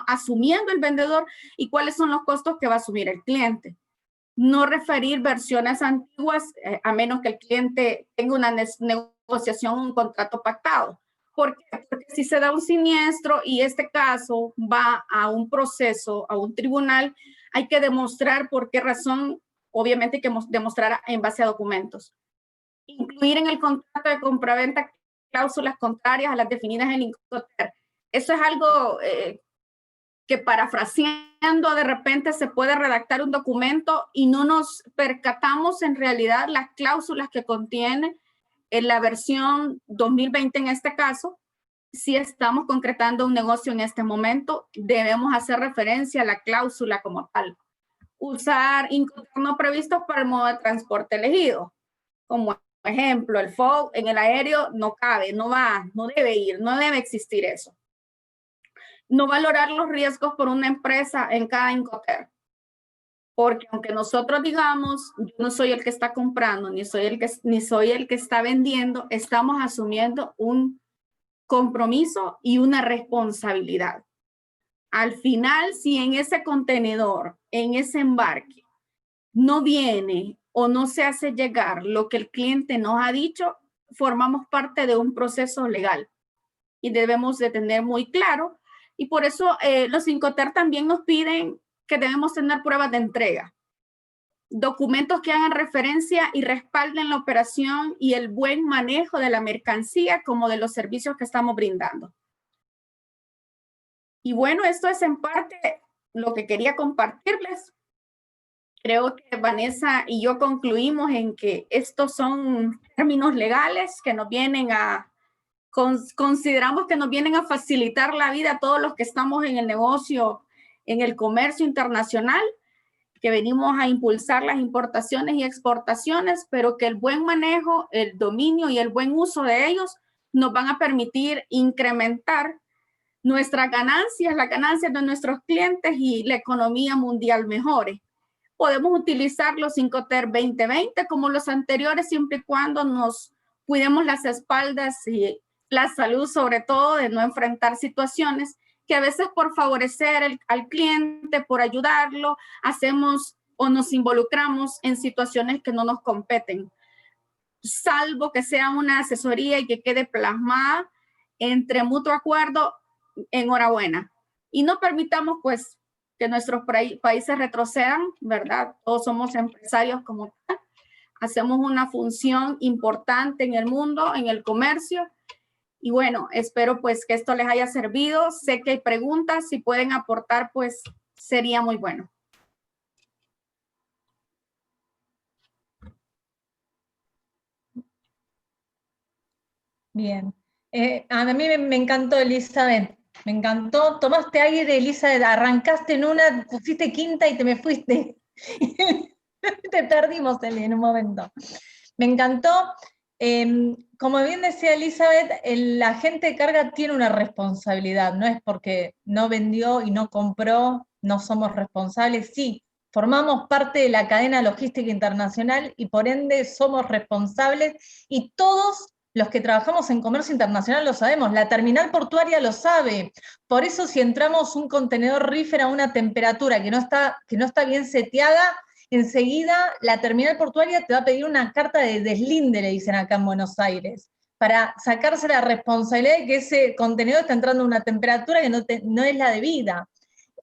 asumiendo el vendedor y cuáles son los costos que va a asumir el cliente. No referir versiones antiguas a menos que el cliente tenga una negociación, un contrato pactado. ¿Por qué? Porque si se da un siniestro y este caso va a un proceso, a un tribunal, hay que demostrar por qué razón, obviamente hay que demostrar en base a documentos. Incluir en el contrato de compraventa cláusulas contrarias a las definidas en el Incoterms. Eso es algo que parafraseando de repente se puede redactar un documento y no nos percatamos en realidad las cláusulas que contiene en la versión 2020 en este caso. Si estamos concretando un negocio en este momento, debemos hacer referencia a la cláusula como tal. Usar Incoterms no previstos para el modo de transporte elegido. Como ejemplo, el FOB en el aéreo no cabe, no va, no debe ir, no debe existir eso. no valorar los riesgos por una empresa en cada Incoterm. Porque aunque nosotros digamos, yo no soy el que está comprando, ni soy el que está vendiendo, estamos asumiendo un compromiso y una responsabilidad. Al final, si en ese contenedor, en ese embarque, no viene o no se hace llegar lo que el cliente nos ha dicho, formamos parte de un proceso legal y debemos de tener muy claro. Y por eso los Incoterm también nos piden que debemos tener pruebas de entrega, documentos que hagan referencia y respalden la operación y el buen manejo de la mercancía como de los servicios que estamos brindando. Y bueno, esto es en parte lo que quería compartirles. Creo que Vanessa y yo concluimos en que estos son términos legales que nos vienen consideramos que nos vienen a facilitar la vida a todos los que estamos en el negocio, en el comercio internacional, que venimos a impulsar las importaciones y exportaciones, pero que el buen manejo, el dominio y el buen uso de ellos nos van a permitir incrementar nuestras ganancias, las ganancias de nuestros clientes y la economía mundial mejore. Podemos utilizar los Incoterm 2020 como los anteriores, siempre y cuando nos cuidemos las espaldas y la salud, sobre todo, de no enfrentar situaciones que a veces por favorecer al cliente, por ayudarlo, hacemos o nos involucramos en situaciones que no nos competen, salvo que sea una asesoría y que quede plasmada entre mutuo acuerdo, enhorabuena. Y no permitamos, pues, que nuestros países retrocedan, ¿verdad? Todos somos empresarios como tal, hacemos una función importante en el mundo, en el comercio. Y bueno, espero pues que esto les haya servido. Sé que hay preguntas, si pueden aportar, pues sería muy bueno. Bien. A mí me encantó, Elizabeth. Me encantó. Tomaste aire, Elizabeth. Arrancaste en una, pusiste quinta y te me fuiste. Te perdimos en un momento. Me encantó. Como bien decía Elizabeth, el agente de carga tiene una responsabilidad. No es porque no vendió y no compró, no somos responsables. Sí, formamos parte de la cadena logística internacional y por ende somos responsables, y todos los que trabajamos en comercio internacional lo sabemos, la terminal portuaria lo sabe. Por eso si entramos un contenedor reefer a una temperatura que no está bien seteada, enseguida la terminal portuaria te va a pedir una carta de deslinde, le dicen acá en Buenos Aires, para sacarse la responsabilidad de que ese contenedor está entrando a una temperatura que no es la debida.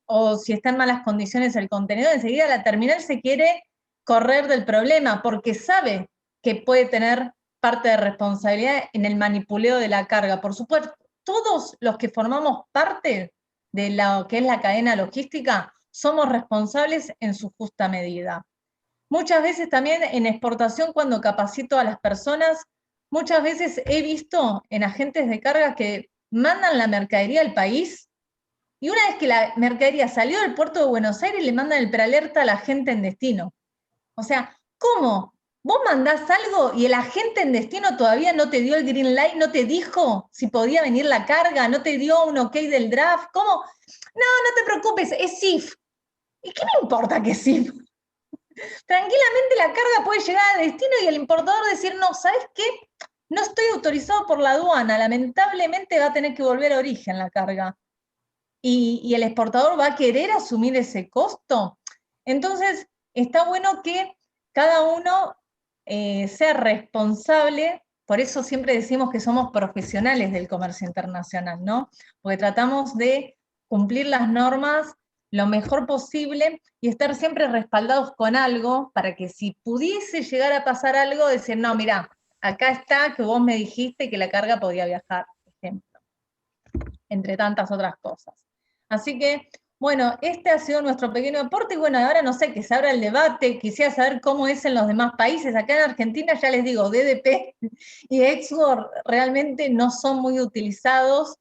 O si está en malas condiciones el contenedor, enseguida la terminal se quiere correr del problema, porque sabe que puede tener parte de responsabilidad en el manipuleo de la carga. Por supuesto, todos los que formamos parte de lo que es la cadena logística somos responsables en su justa medida. Muchas veces también en exportación, cuando capacito a las personas, muchas veces he visto en agentes de carga que mandan la mercadería al país, y una vez que la mercadería salió del puerto de Buenos Aires, le mandan el prealerta a la gente en destino. O sea, ¿cómo? Vos mandás algo y el agente en destino todavía no te dio el green light, no te dijo si podía venir la carga, no te dio un ok del draft. ¿Cómo? No te preocupes, es SIF. ¿Y qué me importa que es SIF? Tranquilamente la carga puede llegar a destino y el importador decir, no, ¿sabes qué? No estoy autorizado por la aduana, lamentablemente va a tener que volver a origen la carga. Y el exportador va a querer asumir ese costo. Entonces, está bueno que cada uno sea responsable. Por eso siempre decimos que somos profesionales del comercio internacional, ¿no? Porque tratamos de cumplir las normas lo mejor posible y estar siempre respaldados con algo para que si pudiese llegar a pasar algo, decir, no, mira, acá está que vos me dijiste que la carga podía viajar, por ejemplo, entre tantas otras cosas. Así que, bueno, este ha sido nuestro pequeño aporte, y bueno, ahora no sé, que se abra el debate, quisiera saber cómo es en los demás países. Acá en Argentina, ya les digo, DDP y Export realmente no son muy utilizados,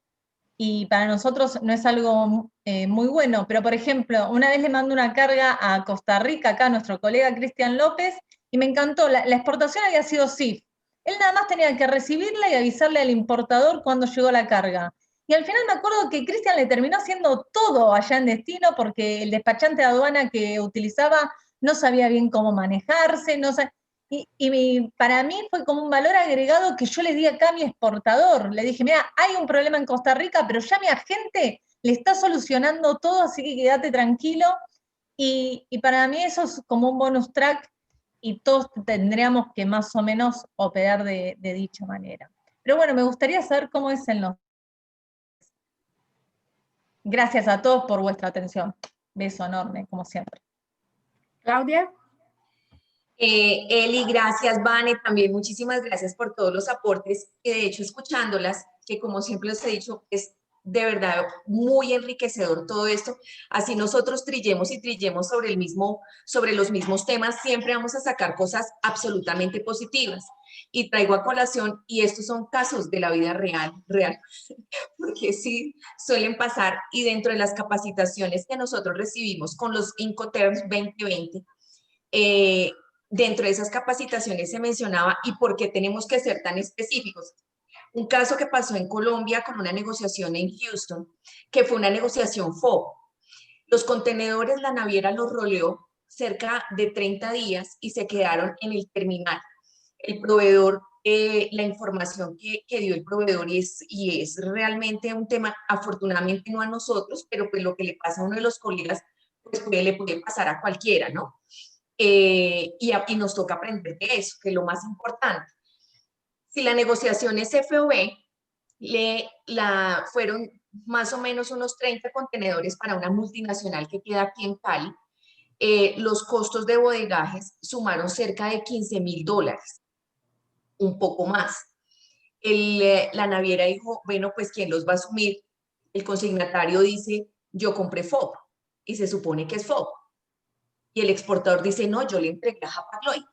y para nosotros no es algo muy bueno, pero por ejemplo, una vez le mando una carga a Costa Rica, acá a nuestro colega Cristian López, y me encantó, la exportación había sido SIF. Él nada más tenía que recibirla y avisarle al importador cuando llegó la carga. y al final me acuerdo que Cristian le terminó haciendo todo allá en destino porque el despachante de aduana que utilizaba no sabía bien cómo manejarse, para mí fue como un valor agregado que yo le di acá a mi exportador. Le dije, mira, hay un problema en Costa Rica, pero ya mi agente le está solucionando todo, así que quédate tranquilo. Y para mí eso es como un bonus track y todos tendríamos que más o menos operar de dicha manera. Pero bueno, me gustaría saber cómo es en los... Gracias a todos por vuestra atención. Beso enorme, como siempre. Claudia. Eli, gracias, Vane, también muchísimas gracias por todos los aportes, que de hecho escuchándolas, que como siempre les he dicho, es de verdad muy enriquecedor todo esto. Así nosotros trillemos y trillemos sobre los mismos temas, siempre vamos a sacar cosas absolutamente positivas. Y traigo a colación, y estos son casos de la vida real, porque sí suelen pasar, y dentro de las capacitaciones que nosotros recibimos con los Incoterms 2020, dentro de esas capacitaciones se mencionaba y por qué tenemos que ser tan específicos. Un caso que pasó en Colombia con una negociación en Houston, que fue una negociación FOB. Los contenedores, la naviera los roleó cerca de 30 días y se quedaron en el terminal. El proveedor, la información que dio el proveedor y es realmente un tema, afortunadamente no a nosotros, pero pues lo que le pasa a uno de los colegas, pues le puede pasar a cualquiera, ¿no? Y nos toca aprender de eso, que es lo más importante. Si la negociación es FOB, fueron más o menos unos 30 contenedores para una multinacional que queda aquí en Cali. Los costos de bodegajes sumaron cerca de $15,000, un poco más. La naviera dijo, bueno, pues ¿quién los va a asumir? El consignatario dice, yo compré FOB, y se supone que es FOB. Y el exportador dice, no, yo le entregué a Hapag-Lloyd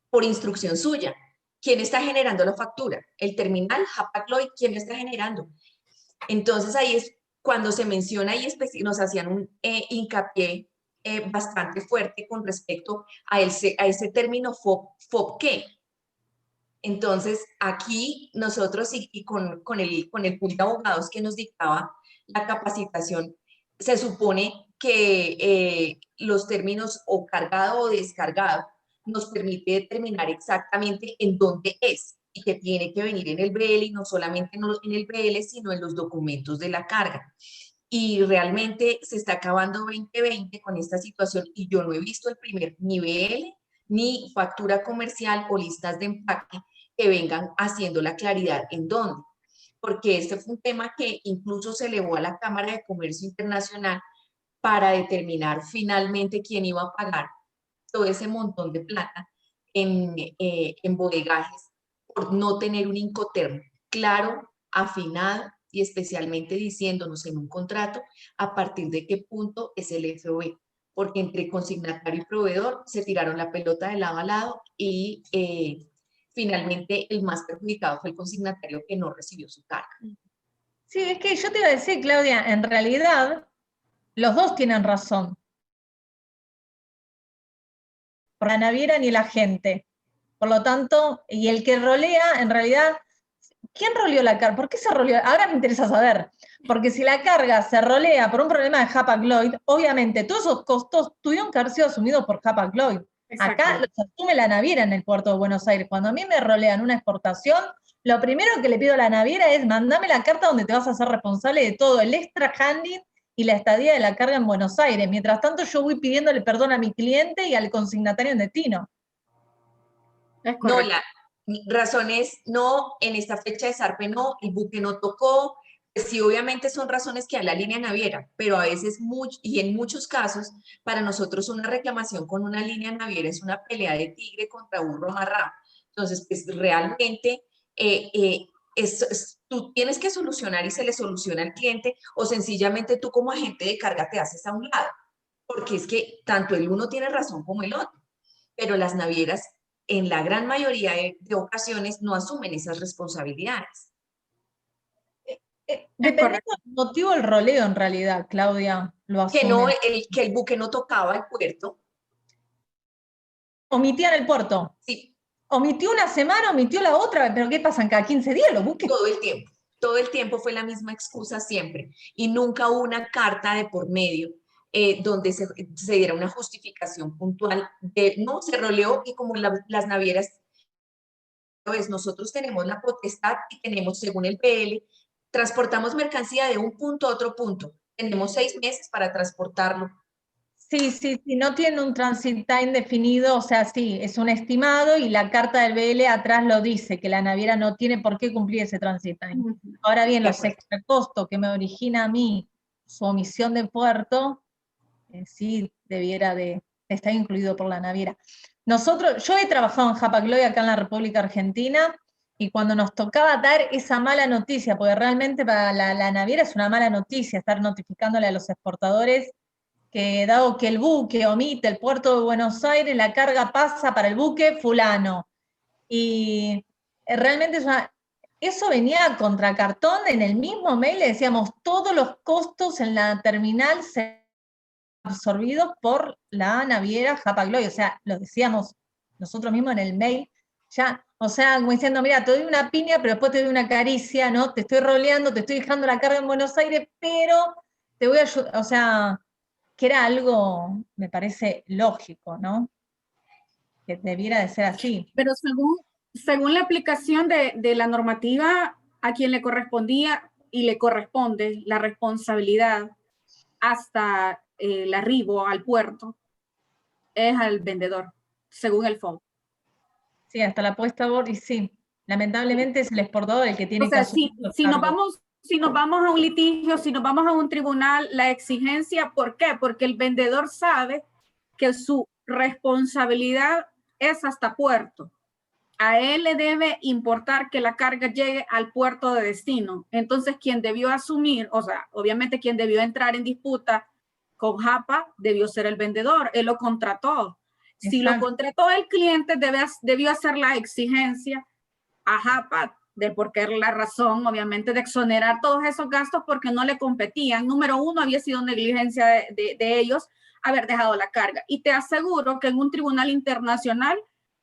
por instrucción suya. ¿Quién está generando la factura? El terminal, Hapag-Lloyd, ¿quién lo está generando? Entonces ahí es cuando se menciona y nos hacían un hincapié bastante fuerte con respecto a ese término FOB ¿qué? Entonces aquí nosotros y con el pool de abogados que nos dictaba la capacitación, se supone que los términos o cargado o descargado nos permite determinar exactamente en dónde es y que tiene que venir en el BL y no solamente en el BL, sino en los documentos de la carga. Y realmente se está acabando 2020 con esta situación y yo no he visto el primer ni BL ni factura comercial o listas de empaque que vengan haciendo la claridad en dónde. Porque este fue un tema que incluso se elevó a la Cámara de Comercio Internacional para determinar finalmente quién iba a pagar todo ese montón de plata en bodegajes por no tener un Incoterm claro, afinado y especialmente diciéndonos en un contrato a partir de qué punto es el FOB, porque entre consignatario y proveedor se tiraron la pelota de lado a lado y finalmente el más perjudicado fue el consignatario que no recibió su carga. Sí, es que yo te iba a decir, Claudia, en realidad los dos tienen razón. Por la naviera ni la gente. Por lo tanto, y el que rolea, en realidad, ¿quién roleó la carga? ¿Por qué se roleó? Ahora me interesa saber. Porque si la carga se rolea por un problema de Hapag-Lloyd, obviamente todos esos costos tuvieron que haber sido asumidos por Hapag-Lloyd. Acá los asume la naviera en el puerto de Buenos Aires. Cuando a mí me rolean una exportación, lo primero que le pido a la naviera es mandame la carta donde te vas a hacer responsable de todo el extra handling y la estadía de la carga en Buenos Aires. Mientras tanto, yo voy pidiéndole perdón a mi cliente y al consignatario en destino. No, la razón es no, en esta fecha de zarpe no, el buque no tocó. Pues sí, obviamente son razones que hay la línea naviera, pero a veces, y en muchos casos, para nosotros una reclamación con una línea naviera es una pelea de tigre contra burro amarrado. Entonces, pues realmente tú tienes que solucionar y se le soluciona al cliente, o sencillamente tú como agente de carga te haces a un lado, porque es que tanto el uno tiene razón como el otro, pero las navieras en la gran mayoría de ocasiones no asumen esas responsabilidades. Dependiendo del motivo del roleo, en realidad, Claudia, lo asume. Que el buque no tocaba el puerto. Omitían el puerto. Sí. Omitió una semana, omitió la otra, pero ¿qué pasan? ¿Cada 15 días los buques? Todo el tiempo. Todo el tiempo fue la misma excusa siempre y nunca hubo una carta de por medio donde se diera una justificación puntual de no, se roleó y como las navieras, pues nosotros tenemos la potestad y tenemos, según el PL, transportamos mercancía de un punto a otro punto. Tenemos 6 meses para transportarlo. Sí, sí, sí, no tiene un transit time definido, o sea, sí, es un estimado y la carta del BL atrás lo dice, que la naviera no tiene por qué cumplir ese transit time. Ahora bien, los extra costos que me origina a mí su omisión de puerto, sí debiera de estar incluido por la naviera. Yo he trabajado en Hapag-Lloyd acá en la República Argentina, y cuando nos tocaba dar esa mala noticia, porque realmente para la naviera es una mala noticia estar notificándole a los exportadores que dado que el buque omite el puerto de Buenos Aires, la carga pasa para el buque fulano. Y realmente eso venía a contracartón, en el mismo mail le decíamos, todos los costos en la terminal se absorbidos por la naviera Hapag-Lloyd, o sea, lo decíamos nosotros mismos en el mail, ya, o sea, como diciendo, mira, te doy una piña, pero después te doy una caricia, ¿no? Te estoy roleando, te estoy dejando la carga en Buenos Aires, pero te voy a ayudar, o sea, que era algo, me parece, lógico, ¿no? Que debiera de ser así. Pero según la aplicación de la normativa, a quien le correspondía y le corresponde la responsabilidad hasta el arribo al puerto es al vendedor, según el FOB. Sí, hasta la puesta a bordo, y sí, lamentablemente es el exportador el que tiene O sea, que asumir los si nos cargos. vamos a un litigio, si nos vamos a un tribunal, la exigencia, ¿por qué? Porque el vendedor sabe que su responsabilidad es hasta puerto. A él le debe importar que la carga llegue al puerto de destino. Entonces, quien debió asumir, o sea, obviamente quien debió entrar en disputa con JAPA debió ser el vendedor. Él lo contrató. Si lo contrató el cliente, debió hacer la exigencia a JAPA de por qué la razón, obviamente, de exonerar todos esos gastos porque no le competían. Número uno, había sido negligencia de ellos haber dejado la carga. Y te aseguro que en un tribunal internacional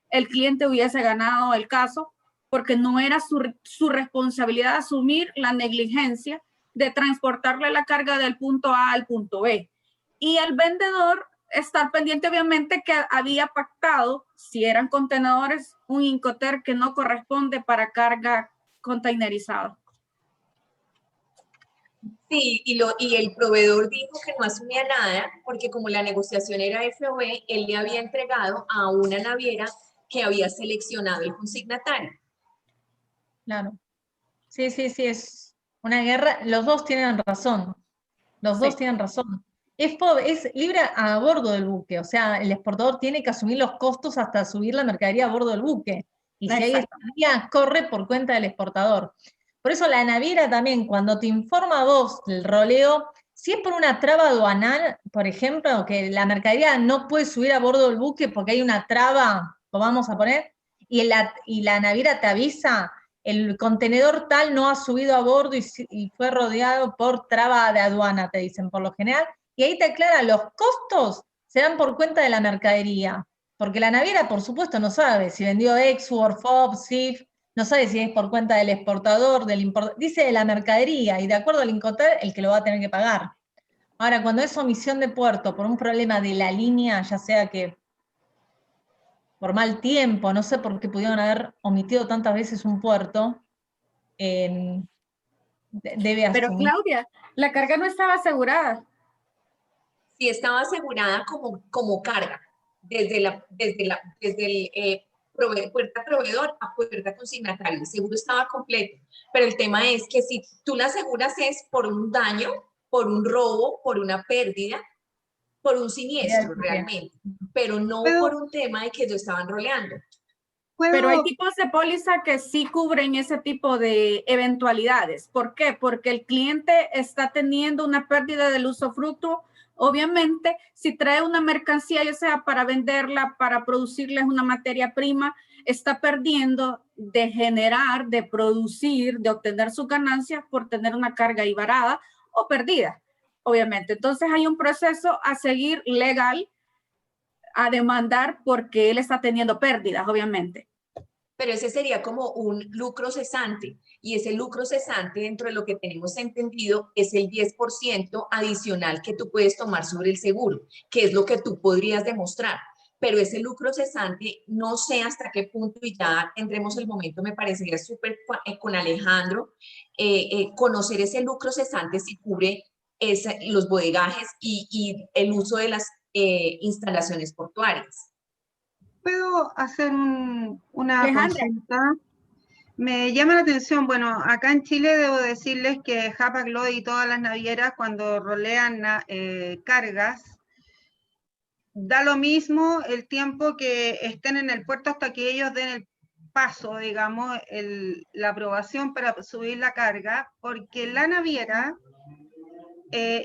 el cliente hubiese ganado el caso porque no era su responsabilidad asumir la negligencia de transportarle la carga del punto A al punto B. Y el vendedor estar pendiente, obviamente, que había pactado, si eran contenedores, un Incoterm que no corresponde para carga containerizada. Sí, y el proveedor dijo que no asumía nada porque como la negociación era FOB, él le había entregado a una naviera que había seleccionado el consignatario. Claro. Sí, sí, sí, es una guerra. Los dos tienen razón. Los dos tienen razón. Es libre a bordo del buque, o sea, el exportador tiene que asumir los costos hasta subir la mercadería a bordo del buque. Y si hay estadía, corre por cuenta del exportador. Por eso la naviera también, cuando te informa a vos del roleo, si es por una traba aduanal, por ejemplo, que la mercadería no puede subir a bordo del buque porque hay una traba, lo vamos a poner, y la naviera te avisa, el contenedor tal no ha subido a bordo y fue rodeado por traba de aduana, te dicen por lo general, y ahí te aclara, los costos serán por cuenta de la mercadería, porque la naviera, por supuesto, no sabe si vendió Exworth, FOB, SIF, no sabe si es por cuenta del exportador, dice de la mercadería, y de acuerdo al Incoterm, el que lo va a tener que pagar. Ahora, cuando es omisión de puerto por un problema de la línea, ya sea que por mal tiempo, no sé por qué pudieron haber omitido tantas veces un puerto, debe asumir. Pero Claudia, la carga no estaba asegurada. Sí, estaba asegurada como carga, desde el puerta proveedor a puerta consignatario. El seguro estaba completo, pero el tema es que si tú la aseguras es por un daño, por un robo, por una pérdida, por un siniestro realmente, pero no por un tema de que lo estaban roleando. Pero hay tipos de póliza que sí cubren ese tipo de eventualidades. ¿Por qué? Porque el cliente está teniendo una pérdida del usufructo. Obviamente, si trae una mercancía, ya sea para venderla, para producirles una materia prima, está perdiendo de generar, de producir, de obtener sus ganancias por tener una carga ahí varada o perdida, obviamente. Entonces hay un proceso a seguir legal, a demandar porque él está teniendo pérdidas, obviamente. pero ese sería como un lucro cesante, y ese lucro cesante dentro de lo que tenemos entendido es el 10% adicional que tú puedes tomar sobre el seguro, que es lo que tú podrías demostrar. Pero ese lucro cesante, no sé hasta qué punto, y ya tendremos el momento, me parecería súper con Alejandro, conocer ese lucro cesante si cubre los bodegajes y el uso de las instalaciones portuarias. ¿Puedo hacer una Alejandra. consulta? Me llama la atención, bueno, acá en Chile debo decirles que Hapag-Lloyd y todas las navieras cuando rolean cargas, da lo mismo el tiempo que estén en el puerto hasta que ellos den el paso, digamos, la aprobación para subir la carga, porque la naviera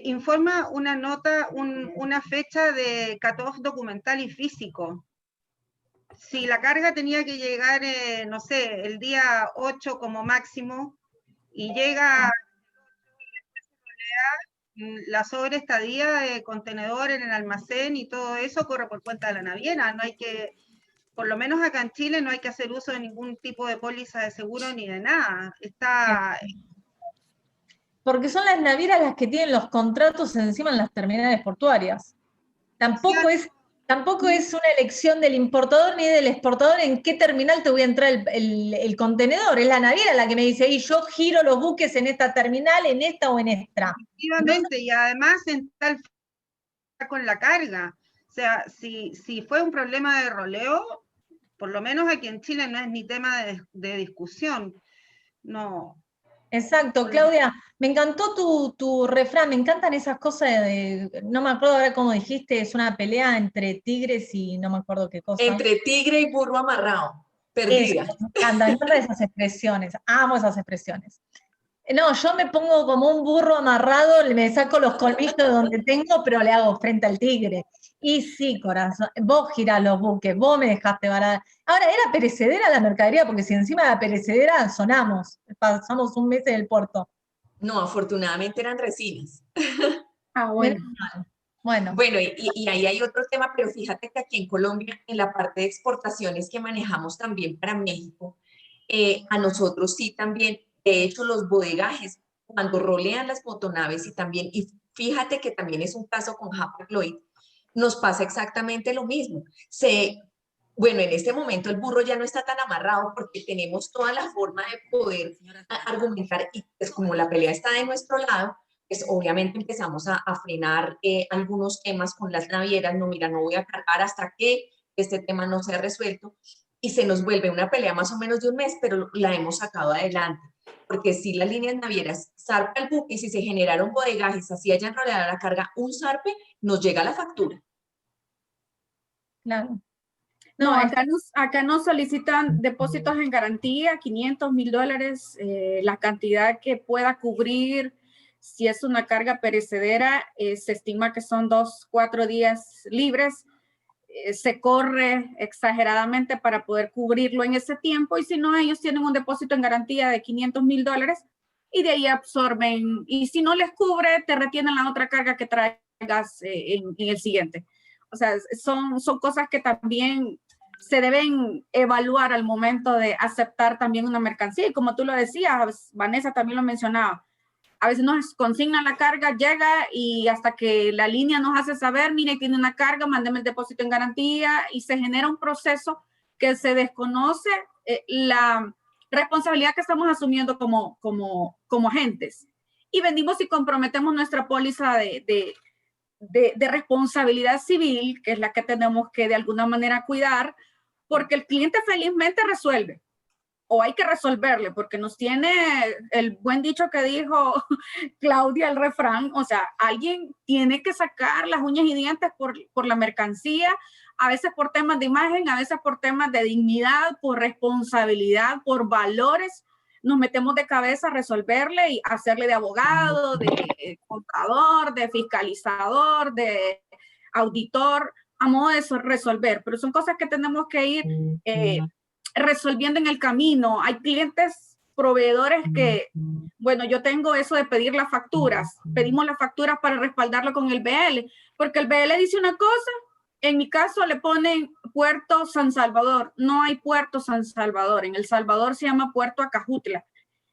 informa una nota, una fecha de cut-off documental y físico. Si la carga tenía que llegar, no sé, el día 8 como máximo, y llega la sobreestadía de contenedor en el almacén y todo eso corre por cuenta de la naviera. No hay que, por lo menos acá en Chile, no hay que hacer uso de ningún tipo de póliza de seguro ni de nada. Está... Porque son las navieras las que tienen los contratos encima en las terminales portuarias. Tampoco es una elección del importador ni del exportador en qué terminal te voy a entrar el contenedor. Es la naviera la que me dice, y yo giro los buques en esta terminal, en esta o en esta. Efectivamente, y además en tal con la carga. O sea, si fue un problema de roleo, por lo menos aquí en Chile no es ni tema de discusión. No. Exacto, Claudia, me encantó tu refrán, me encantan esas cosas no me acuerdo ahora cómo dijiste, es una pelea entre tigres y no me acuerdo qué cosa. Entre tigre y burro amarrado, perdida. Eso, me encantan esas expresiones, amo esas expresiones. No, yo me pongo como un burro amarrado, me saco los colmillos de donde tengo, pero le hago frente al tigre. Y sí, corazón, vos girás los buques, vos me dejaste varada. Ahora, era perecedera la mercadería, porque si encima era perecedera, sonamos, pasamos un mes en el puerto. No, afortunadamente eran resinas. Ah, bueno. Bueno. Bueno, y ahí hay otro tema, pero fíjate que aquí en Colombia, en la parte de exportaciones que manejamos también para México, a nosotros sí también, de hecho, los bodegajes, cuando rolean las motonaves y fíjate que también es un caso con Hapag-Lloyd, nos pasa exactamente lo mismo. Bueno, en este momento el burro ya no está tan amarrado porque tenemos toda la forma de poder argumentar, y pues como la pelea está de nuestro lado, pues obviamente empezamos a frenar algunos temas con las navieras. No, mira, no voy a cargar hasta que este tema no sea resuelto, y se nos vuelve una pelea más o menos de un mes, pero la hemos sacado adelante, porque si las líneas navieras zarpa el buque y si se generaron bodegajes, así hayan rodeado la carga, un zarpe, nos llega la factura. Claro. No, acá nos solicitan depósitos en garantía, 500, $1,000, la cantidad que pueda cubrir. Si es una carga perecedera, se estima que son 2-4 días libres. Se corre exageradamente para poder cubrirlo en ese tiempo, y si no, ellos tienen un depósito en garantía de $500,000 y de ahí absorben. Y si no les cubre, te retienen la otra carga que traigas en el siguiente. O sea, son cosas que también se deben evaluar al momento de aceptar también una mercancía. Y como tú lo decías, Vanessa también lo mencionaba, a veces nos consignan la carga, llega y hasta que la línea nos hace saber, mire, tiene una carga, mándeme el depósito en garantía, y se genera un proceso que se desconoce la responsabilidad que estamos asumiendo como agentes. Y venimos y comprometemos nuestra póliza de responsabilidad civil, que es la que tenemos que de alguna manera cuidar, porque el cliente felizmente resuelve, o hay que resolverle, porque nos tiene el buen dicho que dijo Claudia, el refrán, o sea, alguien tiene que sacar las uñas y dientes por la mercancía, a veces por temas de imagen, a veces por temas de dignidad, por responsabilidad, por valores. Nos metemos de cabeza a resolverle y hacerle de abogado, de contador, de fiscalizador, de auditor, a modo de resolver, pero son cosas que tenemos que ir resolviendo en el camino. Hay clientes, proveedores que, bueno, yo tengo eso de pedir las facturas, pedimos las facturas para respaldarlo con el BL, porque el BL dice una cosa En mi caso le ponen Puerto San Salvador. No hay Puerto San Salvador. En El Salvador se llama Puerto Acajutla.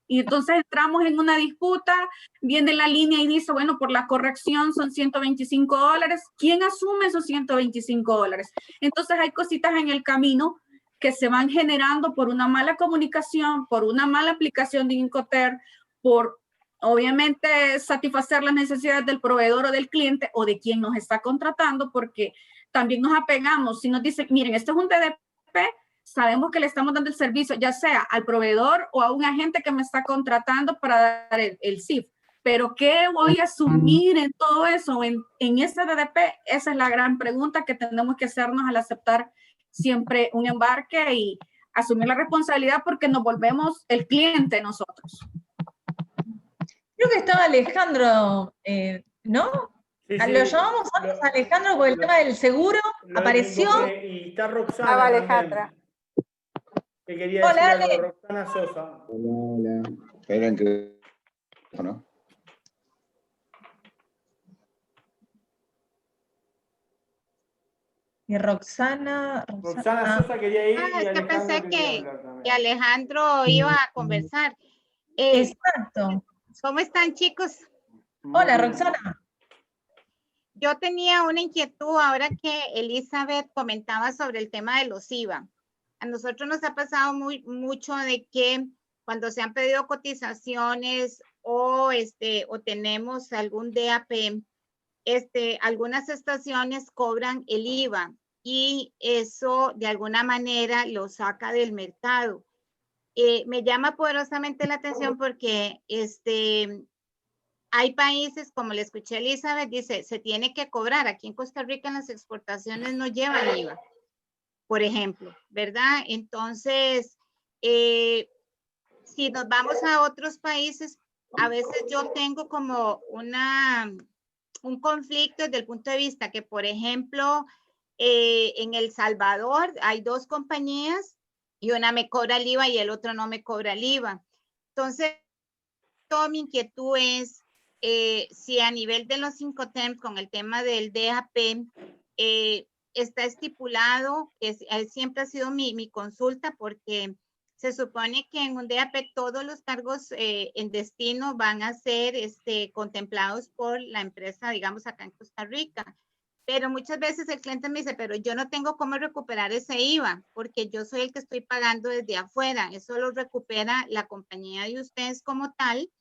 Y entonces entramos en una disputa, viene la línea y dice, bueno, por la corrección son $125. ¿Quién asume esos $125? Entonces hay cositas en el camino que se van generando por una mala comunicación, por una mala aplicación de Incoterm, por obviamente satisfacer las necesidades del proveedor o del cliente o de quien nos está contratando, porque también nos apegamos. Si nos dicen, miren, este es un DDP, sabemos que le estamos dando el servicio, ya sea al proveedor o a un agente que me está contratando para dar el CIF. Pero ¿qué voy a asumir en todo eso, en ese DDP? Esa es la gran pregunta que tenemos que hacernos al aceptar siempre un embarque y asumir la responsabilidad, porque nos volvemos el cliente nosotros. Creo que estaba Alejandro, ¿no? Sí, Lo llamamos antes a Alejandro por el tema del seguro, apareció. Y está Roxana Alejandra. también, que quería Hola, decir algo, Ale. Roxana Sosa. Hola. Esperen que... ¿no? Y Roxana Sosa quería ir y Es que Alejandro pensé quería hablar también. que Alejandro iba a conversar. Exacto. ¿Cómo están, chicos? Hola, Roxana. Yo tenía una inquietud ahora que Elizabeth comentaba sobre el tema de los IVA. A nosotros nos ha pasado mucho de que cuando se han pedido cotizaciones o tenemos algún DAP, algunas estaciones cobran el IVA y eso de alguna manera lo saca del mercado. Me llama poderosamente la atención porque hay países, como le escuché a Elizabeth, dice, se tiene que cobrar. Aquí en Costa Rica en las exportaciones no llevan IVA, por ejemplo, ¿verdad? Entonces, si nos vamos a otros países, a veces yo tengo como un conflicto desde el punto de vista que, por ejemplo, en El Salvador hay dos compañías y una me cobra el IVA y el otro no me cobra el IVA. Entonces, toda mi inquietud es si a nivel de los Incoterms con el tema del DAP está estipulado, siempre ha sido mi consulta, porque se supone que en un DAP todos los cargos en destino van a ser contemplados por la empresa, digamos, acá en Costa Rica. Pero muchas veces el cliente me dice, pero yo no tengo cómo recuperar ese IVA, porque yo soy el que estoy pagando desde afuera. Eso lo recupera la compañía de ustedes como tal,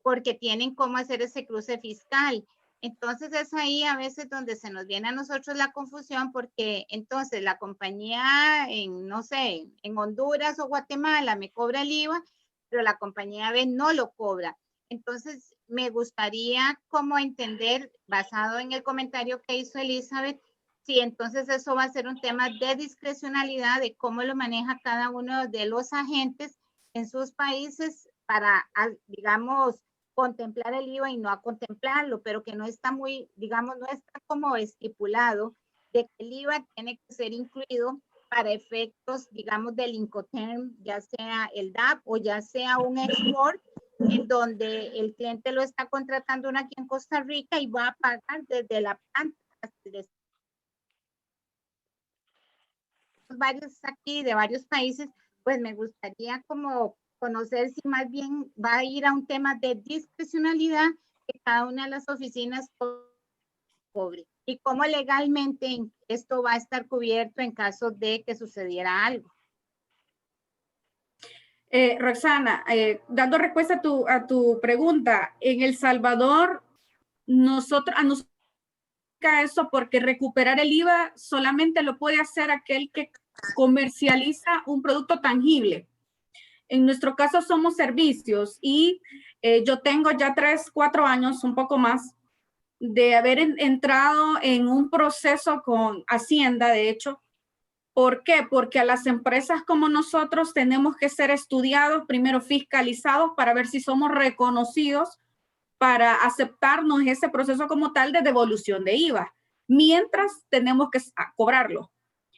porque tienen cómo hacer ese cruce fiscal. Entonces es ahí a veces donde se nos viene a nosotros la confusión, porque entonces la compañía no sé, en Honduras o Guatemala me cobra el IVA, pero la compañía B no lo cobra. Entonces me gustaría como entender, basado en el comentario que hizo Elizabeth, si entonces eso va a ser un tema de discrecionalidad de cómo lo maneja cada uno de los agentes en sus países para, digamos, contemplar el IVA y no a contemplarlo, pero que no está muy, digamos, no está como estipulado de que el IVA tiene que ser incluido para efectos, digamos, del Incoterm, ya sea el DAP o ya sea un export, en donde el cliente lo está contratando aquí en Costa Rica y va a pagar desde la planta hasta el destino. Varios aquí de varios países, pues me gustaría como conocer si más bien va a ir a un tema de discrecionalidad que cada una de las oficinas cobre y cómo legalmente esto va a estar cubierto en caso de que sucediera algo. Roxana, dando respuesta a tu pregunta, en El Salvador, a nosotros eso porque recuperar el IVA solamente lo puede hacer aquel que comercializa un producto tangible. En nuestro caso somos servicios y yo tengo ya 3, 4 años, un poco más, de haber entrado en un proceso con Hacienda, de hecho. ¿Por qué? Porque a las empresas como nosotros tenemos que ser estudiados, primero fiscalizados para ver si somos reconocidos para aceptarnos ese proceso como tal de devolución de IVA, mientras tenemos que cobrarlo.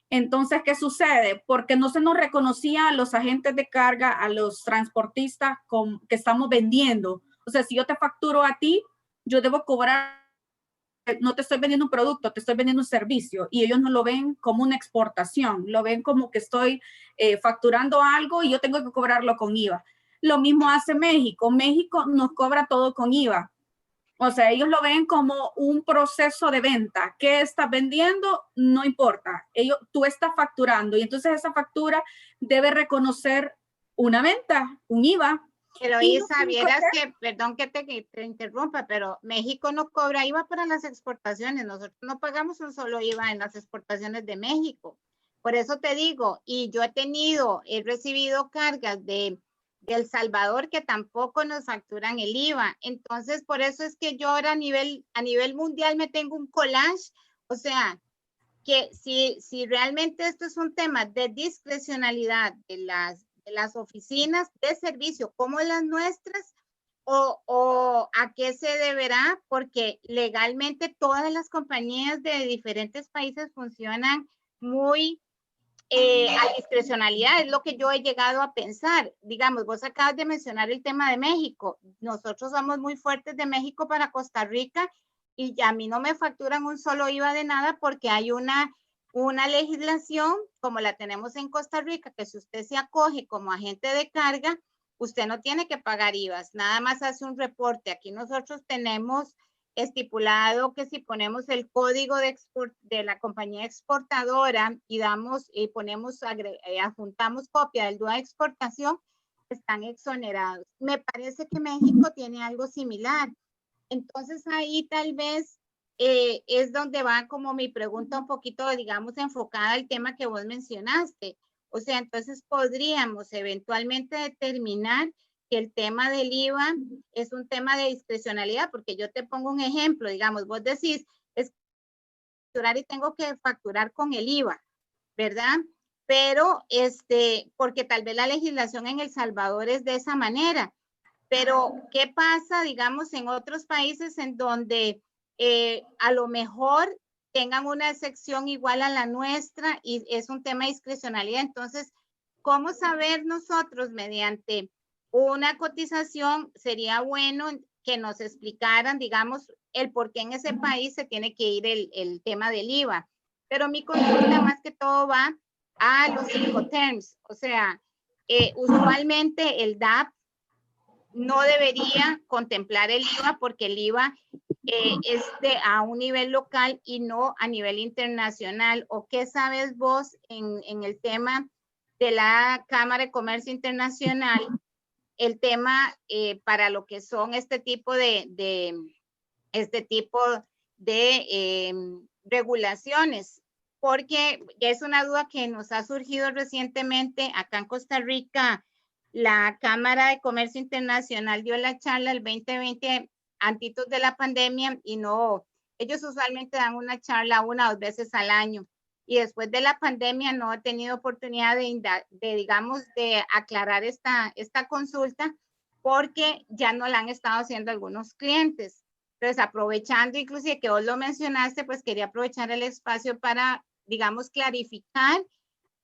Entonces, ¿qué sucede? Porque no se nos reconocía a los agentes de carga, a los transportistas que estamos vendiendo. O sea, si yo te facturo a ti, yo debo cobrar no te estoy vendiendo un producto, te estoy vendiendo un servicio, y ellos no lo ven como una exportación, lo ven como que estoy facturando algo y yo tengo que cobrarlo con IVA. Lo mismo hace México. México nos cobra todo con IVA. O sea, ellos lo ven como un proceso de venta. ¿Qué estás vendiendo? No importa. Tú estás facturando, y entonces esa factura debe reconocer una venta, un IVA. Pero Isa, vieras que, perdón que te interrumpa, pero México no cobra IVA para las exportaciones. Nosotros no pagamos un solo IVA en las exportaciones de México. Por eso te digo, y yo he recibido cargas de El Salvador que tampoco nos facturan el IVA. Entonces, por eso es que yo ahora a nivel mundial me tengo un collage. O sea, que si realmente esto es un tema de discrecionalidad de las oficinas de servicio como las nuestras, o a qué se deberá, porque legalmente todas las compañías de diferentes países funcionan muy a discrecionalidad, es lo que yo he llegado a pensar. Digamos, vos acabas de mencionar el tema de México. Nosotros somos muy fuertes de México para Costa Rica, y a mí no me facturan un solo IVA de nada, porque hay una legislación como la tenemos en Costa Rica, que si usted se acoge como agente de carga, usted no tiene que pagar IVAs, nada más hace un reporte. Aquí nosotros tenemos estipulado que si ponemos el código de la compañía exportadora y adjuntamos copia del DUA de exportación, están exonerados. Me parece que México tiene algo similar. Entonces ahí tal vez es donde va como mi pregunta un poquito, digamos, enfocada al tema que vos mencionaste. O sea, entonces podríamos eventualmente determinar que el tema del IVA es un tema de discrecionalidad, porque yo te pongo un ejemplo, digamos, vos decís, es facturar y tengo que facturar con el IVA, ¿verdad? Pero, porque tal vez la legislación en El Salvador es de esa manera. Pero, ¿qué pasa, digamos, en otros países en donde a lo mejor tengan una sección igual a la nuestra y es un tema de discrecionalidad? Entonces, ¿cómo saber nosotros mediante una cotización? Sería bueno que nos explicaran, digamos, el por qué en ese país se tiene que ir el tema del IVA. Pero mi consulta más que todo va a los Incoterms. O sea, usualmente el DAP no debería contemplar el IVA, porque el IVA es a un nivel local y no a nivel internacional. ¿O qué sabes vos en el tema de la Cámara de Comercio Internacional, el tema para lo que son este tipo de regulaciones? Porque es una duda que nos ha surgido recientemente acá en Costa Rica. La Cámara de Comercio Internacional dio la charla el 2020 antitos de la pandemia, y no, ellos usualmente dan una charla 1 o 2 veces al año, y después de la pandemia no he tenido oportunidad de aclarar esta consulta, porque ya no la han estado haciendo algunos clientes. Entonces, aprovechando inclusive que vos lo mencionaste, pues quería aprovechar el espacio para, digamos, clarificar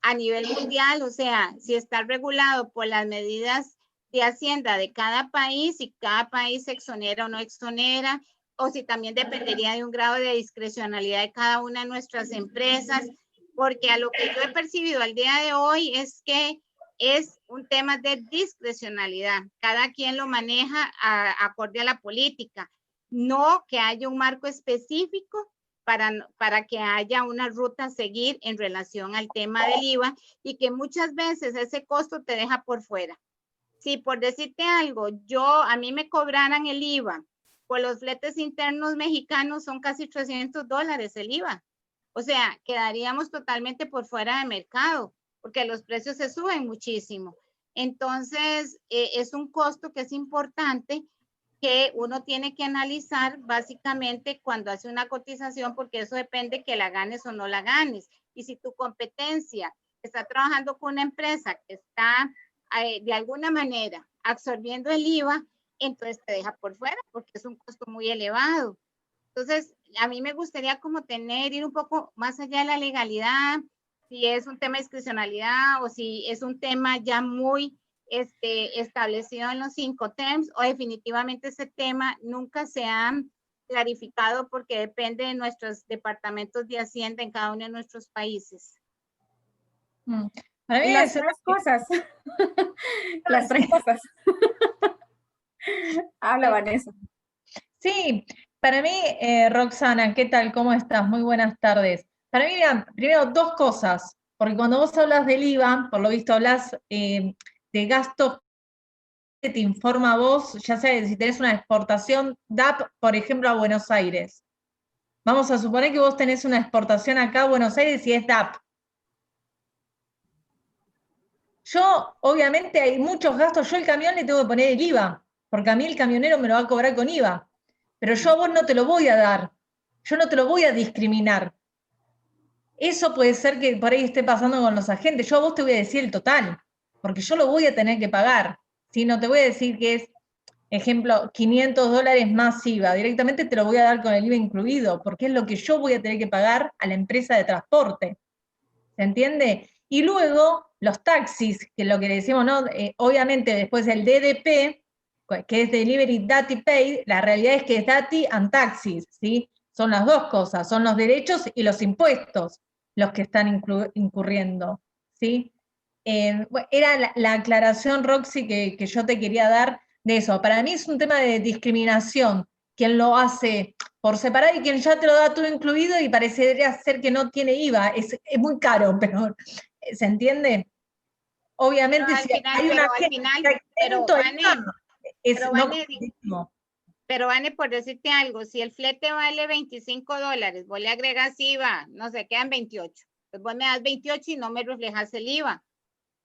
a nivel mundial, o sea, si está regulado por las medidas de Hacienda de cada país, y cada país se exonera o no exonera, o si también dependería de un grado de discrecionalidad de cada una de nuestras empresas, porque a lo que yo he percibido al día de hoy es que es un tema de discrecionalidad. Cada quien lo maneja acorde a la política, no que haya un marco específico para que haya una ruta a seguir en relación al tema del IVA, y que muchas veces ese costo te deja por fuera. Si por decirte algo, a mí me cobraran el IVA por los fletes internos mexicanos, son casi $300 el IVA. O sea, quedaríamos totalmente por fuera de mercado, porque los precios se suben muchísimo. Entonces, es un costo que es importante, que uno tiene que analizar básicamente cuando hace una cotización, porque eso depende que la ganes o no la ganes. Y si tu competencia está trabajando con una empresa que está de alguna manera absorbiendo el IVA, entonces te deja por fuera, porque es un costo muy elevado. Entonces, a mí me gustaría como ir un poco más allá de la legalidad, si es un tema de discrecionalidad o si es un tema ya muy establecido en los Incoterms, o definitivamente ese tema nunca se ha clarificado porque depende de nuestros departamentos de Hacienda en cada uno de nuestros países. Para mí Y debe las ser tres cosas. Las tres cosas. Habla, Vanessa. Sí, para mí, Roxana, ¿qué tal? ¿Cómo estás? Muy buenas tardes. Para mí, mira, primero dos cosas, porque cuando vos hablas del IVA, por lo visto hablas de gastos que te informa a vos, ya sea si tenés una exportación DAP, por ejemplo, a Buenos Aires. Vamos a suponer que vos tenés una exportación acá a Buenos Aires y es DAP. Yo, obviamente, hay muchos gastos, yo el camión le tengo que poner el IVA, porque a mí el camionero me lo va a cobrar con IVA, pero yo a vos no te lo voy a dar, yo no te lo voy a discriminar. Eso puede ser que por ahí esté pasando con los agentes, yo a vos te voy a decir el total, porque yo lo voy a tener que pagar, ¿sí? No te voy a decir que es, ejemplo, $500 más IVA, directamente te lo voy a dar con el IVA incluido, porque es lo que yo voy a tener que pagar a la empresa de transporte. ¿Se entiende? Y luego los taxis, que es lo que le decimos, ¿no? Obviamente después el DDP, que es Delivery Duty Paid, la realidad es que es Duty and Taxis, ¿sí? Son las dos cosas, son los derechos y los impuestos los que están incurriendo, ¿sí? Era la aclaración, Roxy, que yo te quería dar de eso. Para mí es un tema de discriminación, quien lo hace por separado y quien ya te lo da todo incluido y parecería ser que no tiene IVA. Es muy caro, pero ¿se entiende? Obviamente si hay una gente pero Vane, competitivo. Pero Vane, por decirte algo, si el flete vale $25, vos le agregas IVA, no sé, quedan 28. Pues vos me das 28 y no me reflejas el IVA.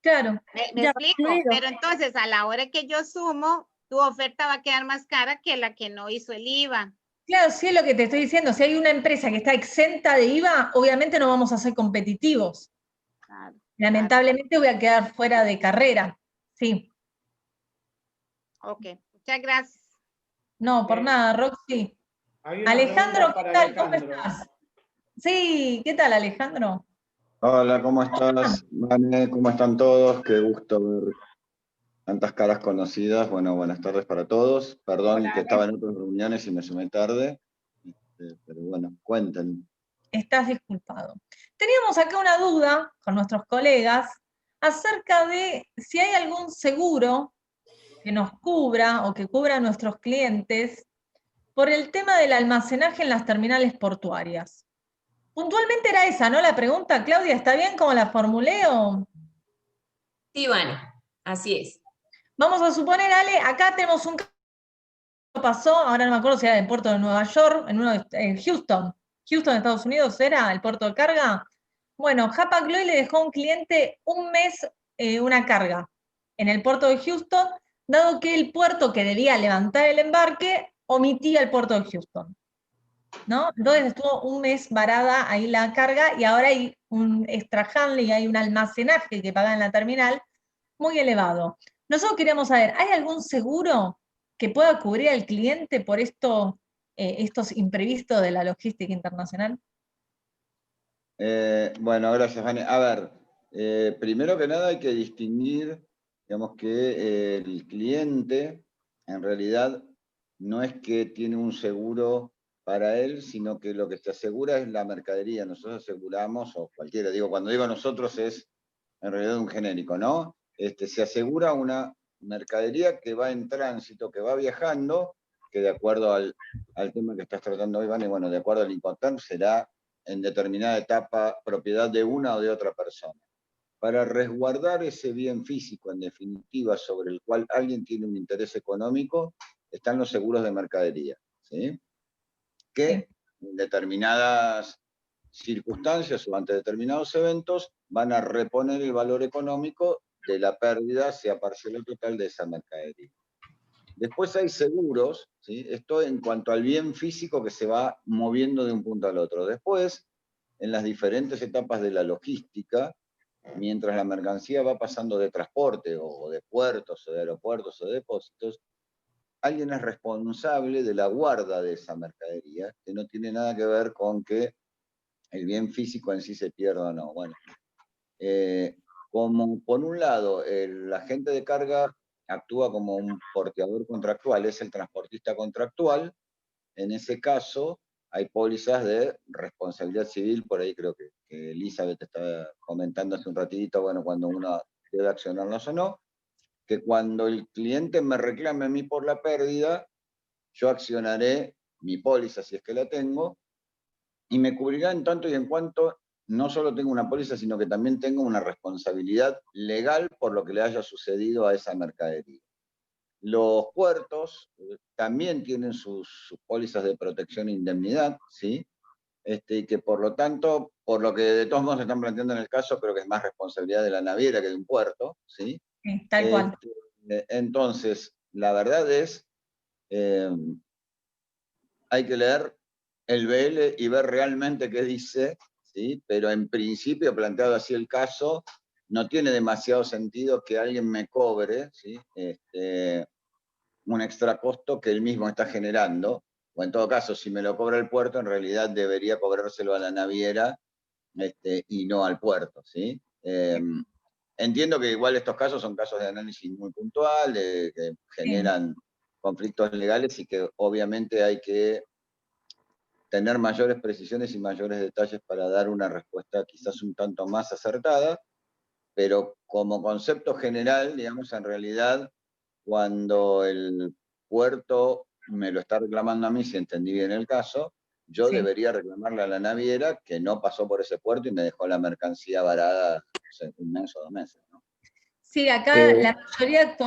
Claro. ¿Me explico? Pero entonces, a la hora que yo sumo, tu oferta va a quedar más cara que la que no hizo el IVA. Claro, sí es lo que te estoy diciendo. Si hay una empresa que está exenta de IVA, obviamente no vamos a ser competitivos. Claro, lamentablemente voy a quedar fuera de carrera. Sí. Ok, muchas gracias. No, por nada, Roxy. Alejandro, ¿qué tal? ¿Cómo estás? Sí, ¿qué tal, Alejandro? Hola, ¿cómo estás, Vane? ¿Cómo están todos? Qué gusto ver tantas caras conocidas. Bueno, buenas tardes para todos. Perdón que estaba en otras reuniones y me sumé tarde. Pero bueno, cuenten. Estás disculpado. Teníamos acá una duda con nuestros colegas acerca de si hay algún seguro que nos cubra o que cubra a nuestros clientes por el tema del almacenaje en las terminales portuarias. Puntualmente era esa, ¿no? La pregunta, Claudia, ¿está bien cómo la formulé o...? Sí, Vane, así es. Vamos a suponer, Ale, acá tenemos un caso que pasó, ahora no me acuerdo si era en el puerto de Nueva York, en Houston, Estados Unidos, ¿era el puerto de carga? Bueno, Hapag-Lloyd le dejó a un cliente un mes una carga en el puerto de Houston, dado que el puerto que debía levantar el embarque omitía el puerto de Houston, ¿no? Entonces estuvo un mes varada ahí la carga y ahora hay un extra handling, hay un almacenaje que paga en la terminal muy elevado. Nosotros queríamos saber, ¿hay algún seguro que pueda cubrir al cliente por estos imprevistos de la logística internacional? Bueno, gracias, Vane. A ver, primero que nada hay que distinguir, digamos, que el cliente en realidad no es que tiene un seguro para él, sino que lo que se asegura es la mercadería. Nosotros aseguramos, o cualquiera, digo, cuando digo nosotros es en realidad un genérico, ¿no? Se asegura una mercadería que va en tránsito, que va viajando, que de acuerdo al tema que estás tratando hoy, Vane, bueno, de acuerdo al Incoterm, será en determinada etapa propiedad de una o de otra persona. Para resguardar ese bien físico, en definitiva, sobre el cual alguien tiene un interés económico, están los seguros de mercadería, ¿sí? Que en determinadas circunstancias o ante determinados eventos van a reponer el valor económico de la pérdida, sea parcial o total, de esa mercadería. Después hay seguros, ¿sí? Esto en cuanto al bien físico que se va moviendo de un punto al otro. Después, en las diferentes etapas de la logística, mientras la mercancía va pasando de transporte o de puertos o de aeropuertos o de depósitos, alguien es responsable de la guarda de esa mercadería, que no tiene nada que ver con que el bien físico en sí se pierda o no. Bueno, como por un lado el agente de carga actúa como un porteador contractual, es el transportista contractual, en ese caso hay pólizas de responsabilidad civil, por ahí creo que Elizabeth estaba comentando hace un ratito, bueno, cuando uno debe accionarlas o no, que cuando el cliente me reclame a mí por la pérdida, yo accionaré mi póliza, si es que la tengo, y me cubrirá en tanto y en cuanto no solo tengo una póliza, sino que también tengo una responsabilidad legal por lo que le haya sucedido a esa mercadería. Los puertos también tienen sus pólizas de protección e indemnidad, ¿sí? Y que por lo tanto, por lo que de todos modos se están planteando en el caso, creo que es más responsabilidad de la naviera que de un puerto, ¿sí? Sí, tal cual. Entonces, la verdad es, hay que leer el BL y ver realmente qué dice, ¿sí? Pero en principio, planteado así el caso, no tiene demasiado sentido que alguien me cobre, ¿sí? Un extra costo que él mismo está generando, o en todo caso, si me lo cobra el puerto, en realidad debería cobrárselo a la naviera y no al puerto, ¿sí? Entiendo que igual estos casos son casos de análisis muy puntual, que generan conflictos legales y que obviamente hay que tener mayores precisiones y mayores detalles para dar una respuesta quizás un tanto más acertada, pero como concepto general, digamos, en realidad, cuando el puerto me lo está reclamando a mí, si entendí bien el caso, yo debería reclamarle a la naviera que no pasó por ese puerto y me dejó la mercancía varada, no sé, un mes o 2 meses, ¿no? Sí, acá la mayoría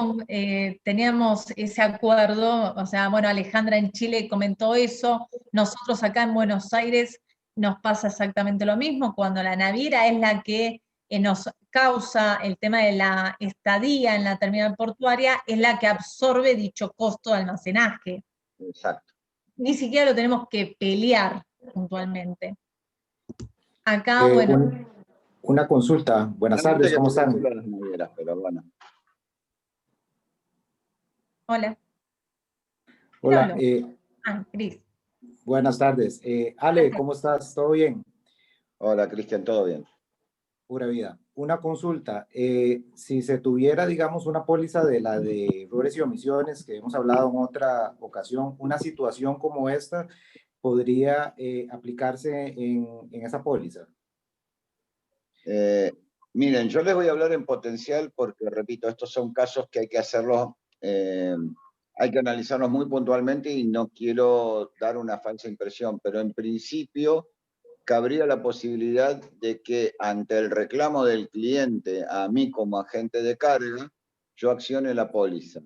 teníamos ese acuerdo, o sea, bueno, Alejandra en Chile comentó eso, nosotros acá en Buenos Aires nos pasa exactamente lo mismo, cuando la naviera es la que nos causa el tema de la estadía en la terminal portuaria, es la que absorbe dicho costo de almacenaje. Exacto. Ni siquiera lo tenemos que pelear puntualmente. Acá, bueno... Una consulta. Buenas tardes, ¿cómo están? Las navieras, pero bueno. Hola. Hola. Cris. Buenas tardes. Ale, ¿cómo estás? ¿Todo bien? Hola, Cristian, ¿todo bien? Pura vida. Una consulta. Si se tuviera, digamos, una póliza de la de errores y omisiones, que hemos hablado en otra ocasión, una situación como esta podría aplicarse en esa póliza. Miren, yo les voy a hablar en potencial porque, repito, estos son casos que hay que hacerlos, hay que analizarlos muy puntualmente y no quiero dar una falsa impresión, pero en principio cabría la posibilidad de que ante el reclamo del cliente a mí como agente de carga, yo accione la póliza.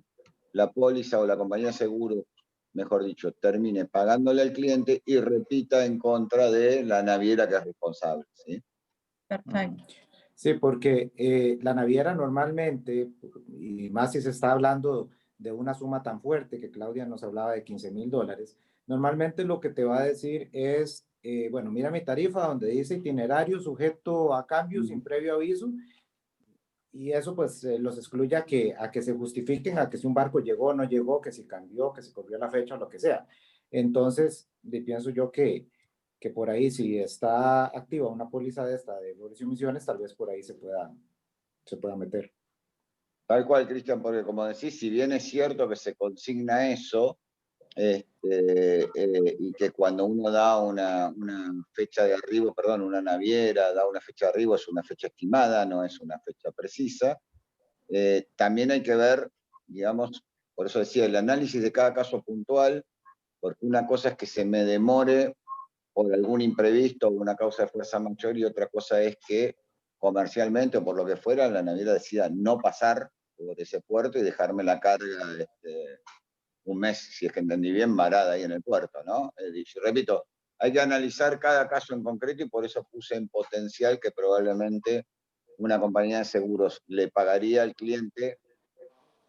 La póliza o la compañía de seguro, mejor dicho, termine pagándole al cliente y repita en contra de la naviera que es responsable, ¿sí? Perfecto. Sí, porque la naviera normalmente, y más si se está hablando de una suma tan fuerte que Claudia nos hablaba de $15,000, normalmente lo que te va a decir es, bueno, mira mi tarifa donde dice itinerario sujeto a cambio sin previo aviso, y eso pues los excluye a que se justifiquen, a que si un barco llegó o no llegó, que si cambió, que si corrió la fecha o lo que sea. Entonces, pienso yo que por ahí, si está activa una póliza de esta de errores y omisiones, tal vez por ahí se pueda meter. Tal cual, Cristian, porque como decís, si bien es cierto que se consigna eso, y que cuando uno da una fecha de arribo, perdón, una naviera da una fecha de arribo, es una fecha estimada, no es una fecha precisa, también hay que ver, digamos, por eso decía, el análisis de cada caso puntual, porque una cosa es que se me demore por algún imprevisto o una causa de fuerza mayor, y otra cosa es que comercialmente o por lo que fuera, la naviera decida no pasar por ese puerto y dejarme la carga un mes, si es que entendí bien, varada ahí en el puerto, ¿no? Repito, hay que analizar cada caso en concreto y por eso puse en potencial que probablemente una compañía de seguros le pagaría al cliente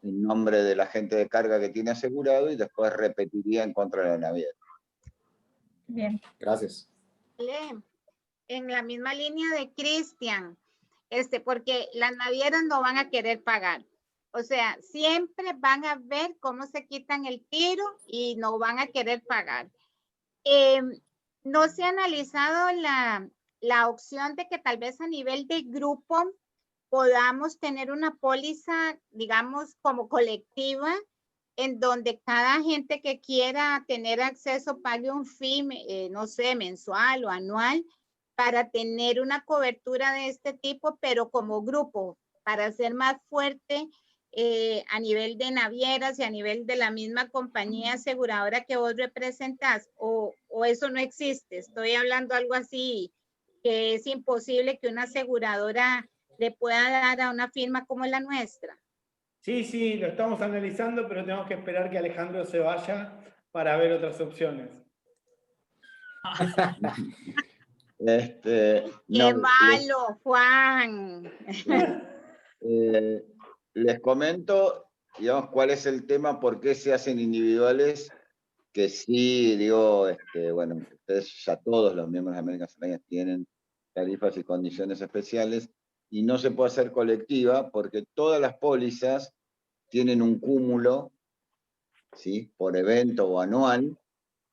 en nombre del agente de carga que tiene asegurado y después repetiría en contra de la naviera. Bien. Gracias. En la misma línea de Cristian, porque las navieras no van a querer pagar. O sea, siempre van a ver cómo se quitan el tiro y no van a querer pagar. No se ha analizado la opción de que tal vez a nivel de grupo podamos tener una póliza, digamos, como colectiva, en donde cada gente que quiera tener acceso pague un fee, no sé, mensual o anual, para tener una cobertura de este tipo, pero como grupo, para ser más fuerte a nivel de navieras y a nivel de la misma compañía aseguradora que vos representás, o eso no existe. Estoy hablando algo así, que es imposible que una aseguradora le pueda dar a una firma como la nuestra. Sí, sí, lo estamos analizando, pero tenemos que esperar que Alejandro se vaya para ver otras opciones. ¡Qué malo, Juan! Les comento, digamos, cuál es el tema, por qué se hacen individuales, que sí, digo, bueno, ustedes ya todos los miembros de American Airlines tienen tarifas y condiciones especiales, y no se puede hacer colectiva porque todas las pólizas tienen un cúmulo, ¿sí?, por evento o anual,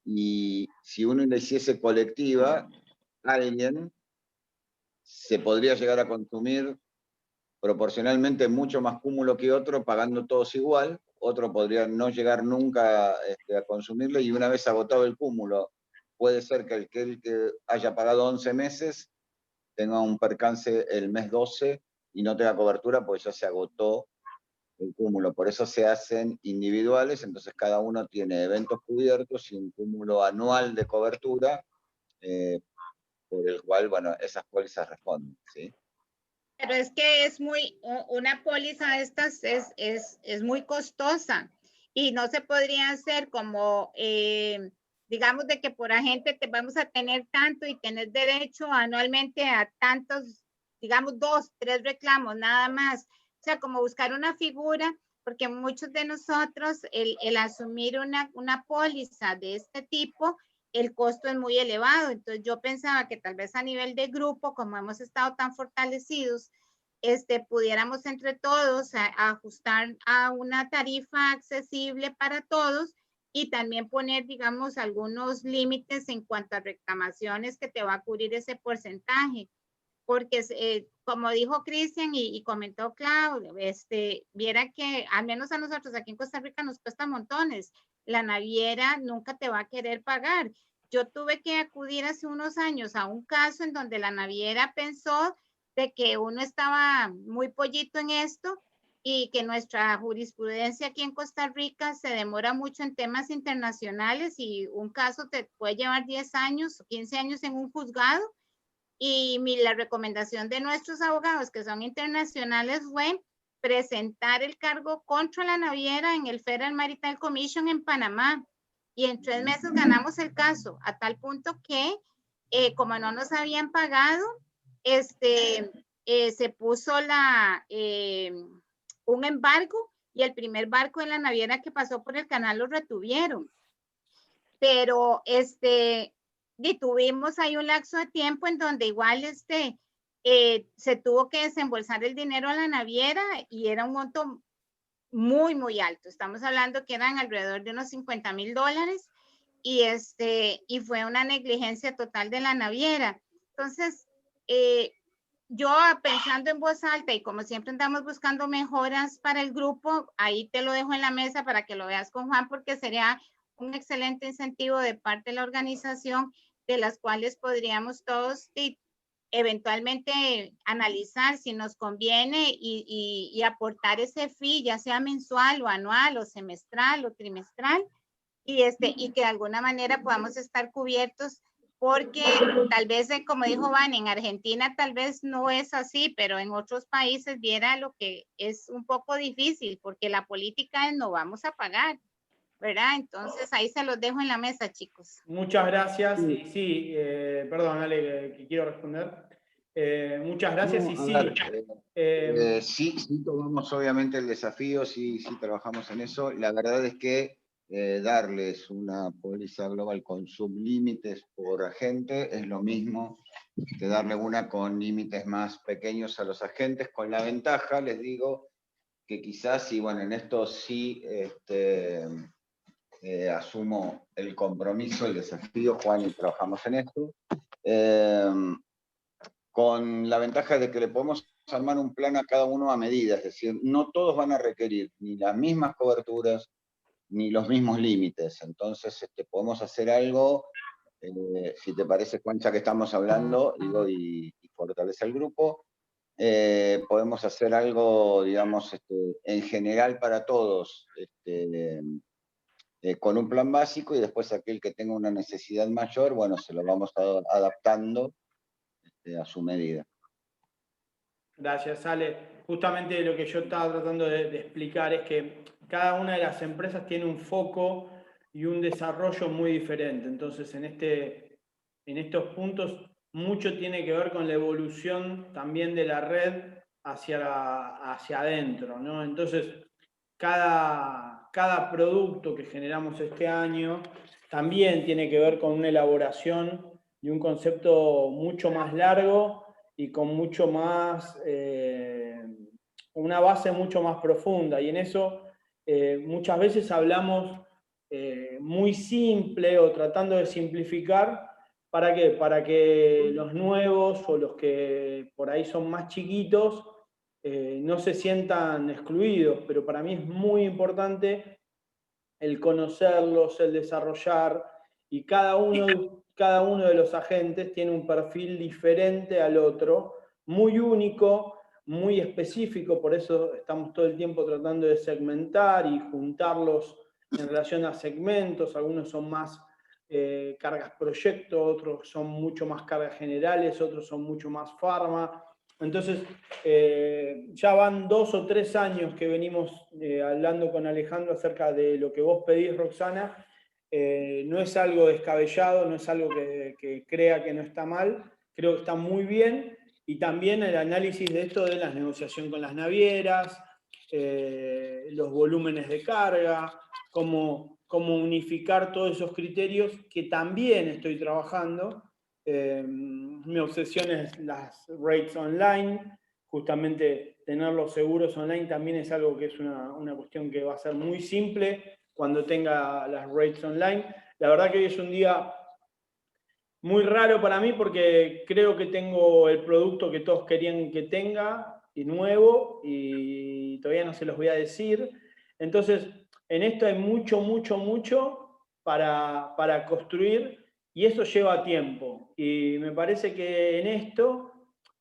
y si uno le hiciese colectiva, alguien se podría llegar a consumir proporcionalmente mucho más cúmulo que otro, pagando todos igual. Otro podría no llegar nunca a consumirlo, y una vez agotado el cúmulo, puede ser que el que haya pagado 11 meses tenga un percance el mes 12 y no tenga cobertura porque ya se agotó el cúmulo. Por eso se hacen individuales, entonces cada uno tiene eventos cubiertos y un cúmulo anual de cobertura, por el cual, bueno, esas pólizas responden, ¿sí? Pero es que es una póliza de estas es muy costosa y no se podría hacer como, digamos, de que por agente te vamos a tener tanto y tener derecho anualmente a tantos, digamos, 2, 3 reclamos, nada más. O sea, como buscar una figura, porque muchos de nosotros, el asumir una póliza de este tipo, el costo es muy elevado. Entonces yo pensaba que tal vez a nivel de grupo, como hemos estado tan fortalecidos, pudiéramos entre todos ajustar a una tarifa accesible para todos y también poner, digamos, algunos límites en cuanto a reclamaciones que te va a cubrir ese porcentaje. Porque como dijo Cristian y comentó Claudio, viera que al menos a nosotros aquí en Costa Rica nos cuesta montones. La naviera nunca te va a querer pagar. Yo tuve que acudir hace unos años a un caso en donde la naviera pensó de que uno estaba muy pollito en esto y que nuestra jurisprudencia aquí en Costa Rica se demora mucho en temas internacionales y un caso te puede llevar 10 años o 15 años en un juzgado. Y la recomendación de nuestros abogados que son internacionales fue presentar el cargo contra la naviera en el Federal Maritime Commission en Panamá. Y en 3 meses ganamos el caso, a tal punto que como no nos habían pagado, se puso un embargo y el primer barco de la naviera que pasó por el canal lo retuvieron. Pero y tuvimos ahí un lapso de tiempo en donde igual se tuvo que desembolsar el dinero a la naviera y era un monto muy, muy alto. Estamos hablando que eran alrededor de unos $50,000 y fue una negligencia total de la naviera. Entonces, yo pensando en voz alta y como siempre andamos buscando mejoras para el grupo, ahí te lo dejo en la mesa para que lo veas con Juan, porque sería un excelente incentivo de parte de la organización, de las cuales podríamos todos eventualmente analizar si nos conviene y aportar ese fee, ya sea mensual o anual o semestral o trimestral, y que de alguna manera podamos estar cubiertos, porque tal vez, como dijo Van, en Argentina tal vez no es así, pero en otros países viera lo que es un poco difícil, porque la política es no vamos a pagar, ¿verdad? Entonces ahí se los dejo en la mesa, chicos. Muchas gracias. Sí, perdón, Ale, que quiero responder. Muchas gracias. No, Y sí, sí tomamos obviamente el desafío, sí trabajamos en eso. La verdad es que darles una póliza global con sublímites por agente es lo mismo que darle una con límites más pequeños a los agentes, con la ventaja, les digo, que quizás, y bueno, en esto sí asumo el compromiso, el desafío, Juan, y trabajamos en esto, con la ventaja de que le podemos armar un plan a cada uno a medida, es decir, no todos van a requerir ni las mismas coberturas, ni los mismos límites. Entonces, podemos hacer algo, si te parece, Concha, que estamos hablando, digo, y fortalece el grupo, podemos hacer algo, digamos, en general para todos, con un plan básico, y después aquel que tenga una necesidad mayor, bueno, se lo vamos adaptando a su medida. Gracias, Ale. Justamente lo que yo estaba tratando de explicar es que cada una de las empresas tiene un foco y un desarrollo muy diferente. Entonces, en estos puntos, mucho tiene que ver con la evolución también de la red hacia adentro, ¿no? Entonces, cada producto que generamos este año también tiene que ver con una elaboración y un concepto mucho más largo y con mucho más, una base mucho más profunda. Y en eso muchas veces hablamos muy simple o tratando de simplificar. ¿Para qué? Para que los nuevos o los que por ahí son más chiquitos no se sientan excluidos, pero para mí es muy importante el conocerlos, el desarrollar, y cada uno de los agentes tiene un perfil diferente al otro, muy único, muy específico, por eso estamos todo el tiempo tratando de segmentar y juntarlos en relación a segmentos. Algunos son más cargas proyecto, otros son mucho más cargas generales, otros son mucho más pharma. Entonces, ya van 2 o 3 años que venimos hablando con Alejandro acerca de lo que vos pedís, Roxana. No es algo descabellado, no es algo que crea que no está mal, creo que está muy bien. Y también el análisis de esto de la negociación con las navieras, los volúmenes de carga, cómo unificar todos esos criterios que también estoy trabajando. Mi obsesión es las rates online. Justamente tener los seguros online también es algo que es una cuestión que va a ser muy simple cuando tenga las rates online. La verdad que hoy es un día muy raro para mí porque creo que tengo el producto que todos querían que tenga y nuevo, y todavía no se los voy a decir. Entonces, en esto hay mucho para construir, y eso lleva tiempo. Y me parece que en esto,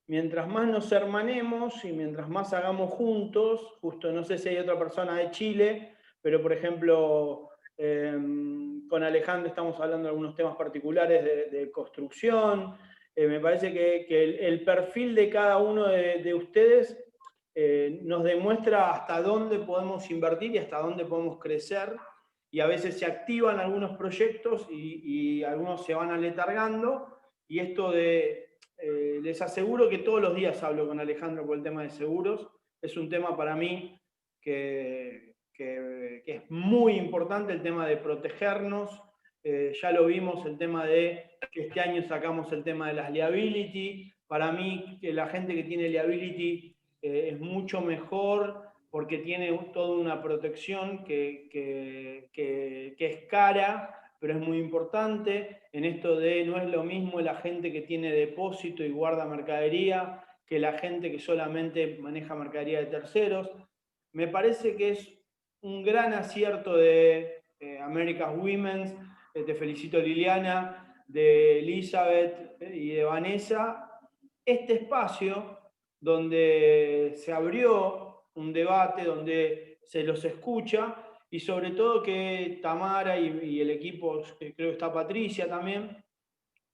mientras más nos hermanemos y mientras más hagamos juntos, justo no sé si hay otra persona de Chile, pero por ejemplo, con Alejandro estamos hablando de algunos temas particulares de construcción. Me parece que el perfil de cada uno de ustedes nos demuestra hasta dónde podemos invertir y hasta dónde podemos crecer, y a veces se activan algunos proyectos y algunos se van aletargando, y esto les aseguro que todos los días hablo con Alejandro por el tema de seguros. Es un tema para mí que es muy importante, el tema de protegernos. Ya lo vimos, el tema de que este año sacamos el tema de las liability. Para mí, que la gente que tiene liability es mucho mejor porque tiene toda una protección que es cara, pero es muy importante. En esto de no es lo mismo la gente que tiene depósito y guarda mercadería que la gente que solamente maneja mercadería de terceros. Me parece que es un gran acierto de America's Women's. Te felicito, Liliana, de Elizabeth y de Vanessa. Este espacio donde se abrió un debate, donde se los escucha, y sobre todo que Tamara y el equipo, creo que está Patricia también,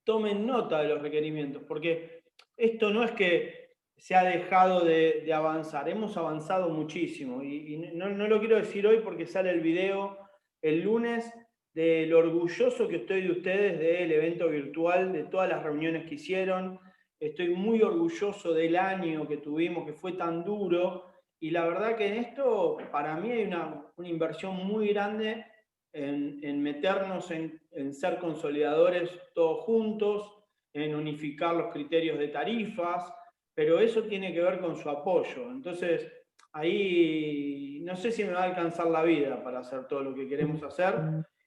tomen nota de los requerimientos, porque esto no es que se ha dejado de avanzar, hemos avanzado muchísimo, y no lo quiero decir hoy porque sale el video el lunes de lo orgulloso que estoy de ustedes del evento virtual, de todas las reuniones que hicieron. Estoy muy orgulloso del año que tuvimos, que fue tan duro, y la verdad que en esto para mí hay una inversión muy grande en meternos en ser consolidadores todos juntos, en unificar los criterios de tarifas, pero eso tiene que ver con su apoyo. Entonces, ahí no sé si me va a alcanzar la vida para hacer todo lo que queremos hacer,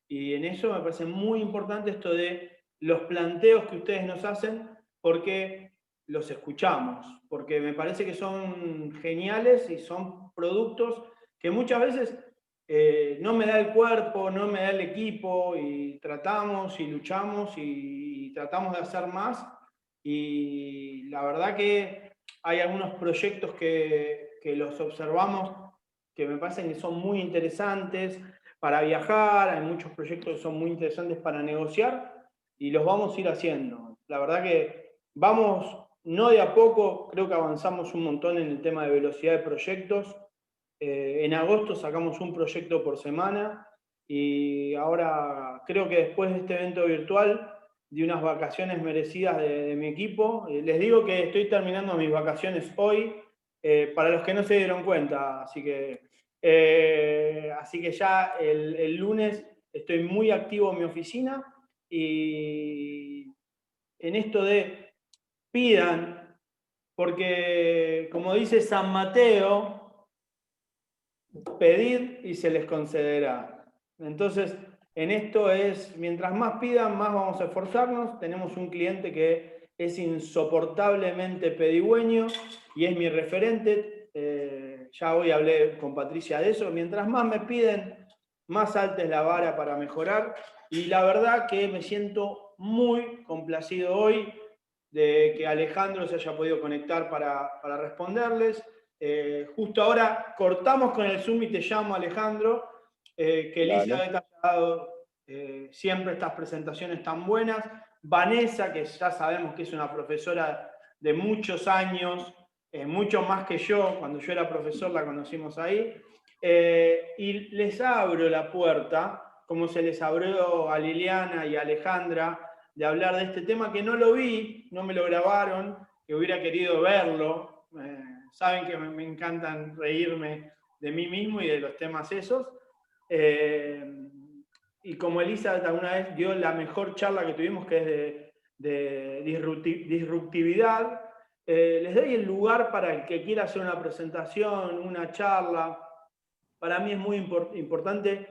y en eso me parece muy importante esto de los planteos que ustedes nos hacen, porque los escuchamos, porque me parece que son geniales y son productos que muchas veces no me da el cuerpo, no me da el equipo, y tratamos y luchamos y tratamos de hacer más. Y la verdad que hay algunos proyectos que los observamos que me parecen que son muy interesantes para viajar, hay muchos proyectos que son muy interesantes para negociar y los vamos a ir haciendo. La verdad que vamos, no de a poco, creo que avanzamos un montón en el tema de velocidad de proyectos. En agosto sacamos un proyecto por semana y ahora creo que después de este evento virtual, de unas vacaciones merecidas de mi equipo, les digo que estoy terminando mis vacaciones hoy, para los que no se dieron cuenta, así que ya el lunes estoy muy activo en mi oficina y en esto de pidan, porque como dice San Mateo, pedid y se les concederá. Entonces, en esto es, mientras más pidan, más vamos a esforzarnos. Tenemos un cliente que es insoportablemente pedigüeño y es mi referente. Ya hoy hablé con Patricia de eso. Mientras más me piden, más alta es la vara para mejorar. Y la verdad que me siento muy complacido hoy de que Alejandro se haya podido conectar para responderles. Justo ahora cortamos con el Zoom y te llamo, Alejandro, que Elizabeth ha dado siempre estas presentaciones tan buenas. Vanessa, que ya sabemos que es una profesora de muchos años, mucho más que yo, cuando yo era profesor la conocimos ahí, y les abro la puerta, como se les abrió a Liliana y a Alejandra, de hablar de este tema que no lo vi, no me lo grabaron, que hubiera querido verlo. Saben que me encantan reírme de mí mismo y de los temas esos. Y como Elizabeth alguna vez dio la mejor charla que tuvimos, que es de disruptividad, les doy el lugar para el que quiera hacer una presentación, una charla. Para mí es muy importante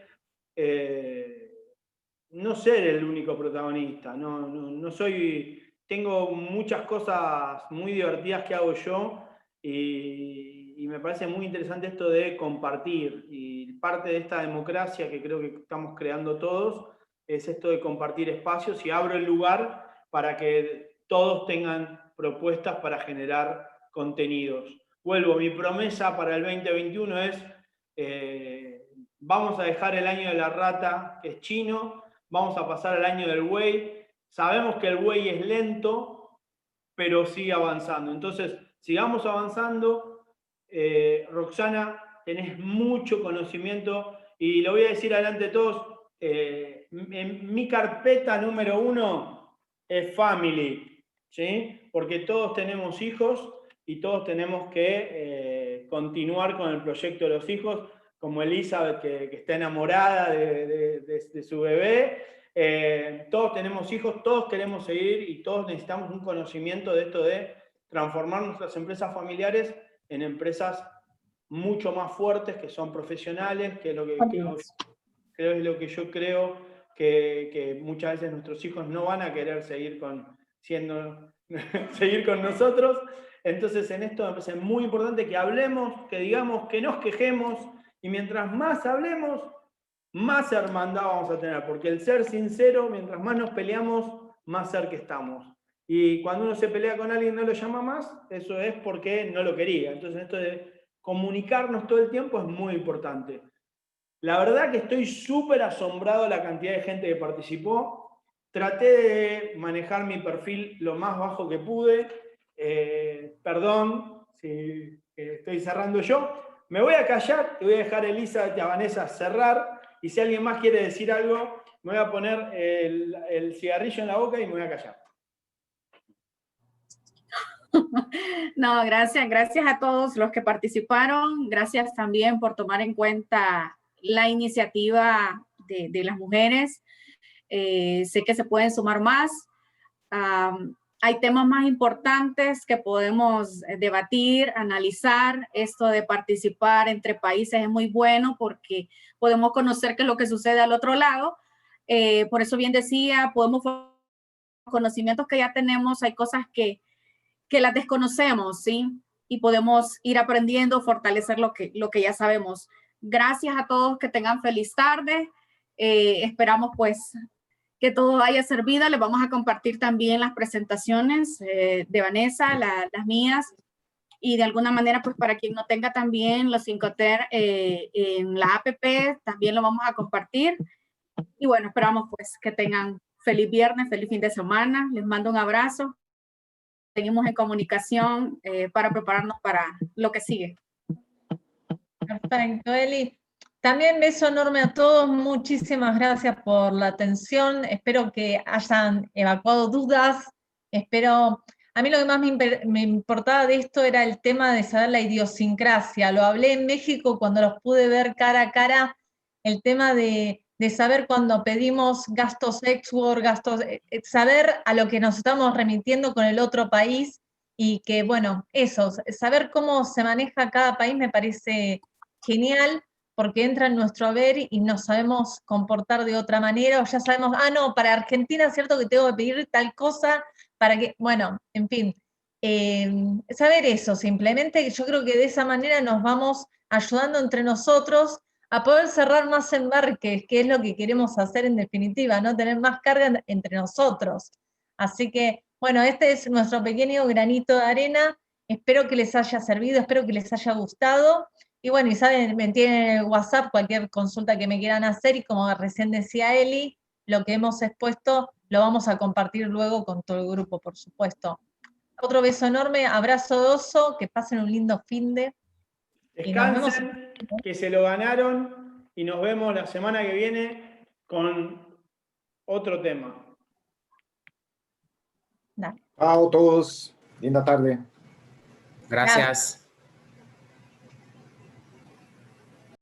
no ser el único protagonista. No soy, tengo muchas cosas muy divertidas que hago yo y me parece muy interesante esto de compartir. Y parte de esta democracia que creo que estamos creando todos es esto de compartir espacios, y abro el lugar para que todos tengan propuestas para generar contenidos. Vuelvo, mi promesa para el 2021 es vamos a dejar el año de la rata, que es chino, vamos a pasar al año del buey. Sabemos que el buey es lento, pero sigue avanzando. Entonces, sigamos avanzando. Roxana, tenés mucho conocimiento y lo voy a decir adelante de todos. En mi carpeta número 1 es family, ¿sí? Porque todos tenemos hijos y todos tenemos que continuar con el proyecto de los hijos, como Elizabeth, que está enamorada de su bebé. Todos tenemos hijos, todos queremos seguir y todos necesitamos un conocimiento de esto de transformar nuestras empresas familiares en empresas mucho más fuertes, que son profesionales, que es lo que yo creo que muchas veces nuestros hijos no van a querer seguir con nosotros. Entonces, en esto me parece muy importante que hablemos, que digamos, que nos quejemos, y mientras más hablemos, más hermandad vamos a tener, porque el ser sincero, mientras más nos peleamos, más cerca estamos. Y cuando uno se pelea con alguien y no lo llama más, eso es porque no lo quería. Entonces, esto de comunicarnos todo el tiempo es muy importante. La verdad que estoy súper asombrado de la cantidad de gente que participó. Traté de manejar mi perfil lo más bajo que pude. Perdón si estoy cerrando yo. Me voy a callar, te voy a dejar a Elizabeth y a Vanessa cerrar. Y si alguien más quiere decir algo, me voy a poner el cigarrillo en la boca y me voy a callar. No, gracias a todos los que participaron. Gracias también por tomar en cuenta la iniciativa de las mujeres. Sé que se pueden sumar más. Hay temas más importantes que podemos debatir, analizar. Esto de participar entre países es muy bueno porque podemos conocer qué es lo que sucede al otro lado. Por eso bien decía, podemos conocimientos que ya tenemos, hay cosas que las desconocemos, ¿sí? Y podemos ir aprendiendo, fortalecer lo que ya sabemos. gracias a todos, que tengan feliz tarde. Esperamos pues que todo haya servido. Les vamos a compartir también las presentaciones de Vanessa, las mías, y de alguna manera pues para quien no tenga también los Incoterms en la app, también lo vamos a compartir. Y bueno, esperamos pues que tengan feliz viernes, feliz fin de semana. Les mando un abrazo. Seguimos en comunicación para prepararnos para lo que sigue. Perfecto, Eli. También beso enorme a todos. Muchísimas gracias por la atención. Espero que hayan evacuado dudas. A mí lo que más me importaba de esto era el tema de saber la idiosincrasia. Lo hablé en México cuando los pude ver cara a cara, el tema de saber cuando pedimos gastos export, saber a lo que nos estamos remitiendo con el otro país, y que, bueno, eso, saber cómo se maneja cada país me parece genial, porque entra en nuestro haber y nos sabemos comportar de otra manera, o ya sabemos, no, para Argentina es cierto que tengo que pedir tal cosa, para que, bueno, en fin, saber eso simplemente, yo creo que de esa manera nos vamos ayudando entre nosotros a poder cerrar más embarques, que es lo que queremos hacer en definitiva, ¿no? Tener más carga entre nosotros. Así que, bueno, este es nuestro pequeño granito de arena. Espero que les haya servido, espero que les haya gustado. Y bueno, y saben, me tienen en el WhatsApp cualquier consulta que me quieran hacer, y como recién decía Eli, lo que hemos expuesto lo vamos a compartir luego con todo el grupo, por supuesto. Otro beso enorme, abrazo de oso, que pasen un lindo finde. Descansen, que se lo ganaron, y nos vemos la semana que viene con otro tema. Dale. Chao a todos. Linda tarde. Gracias.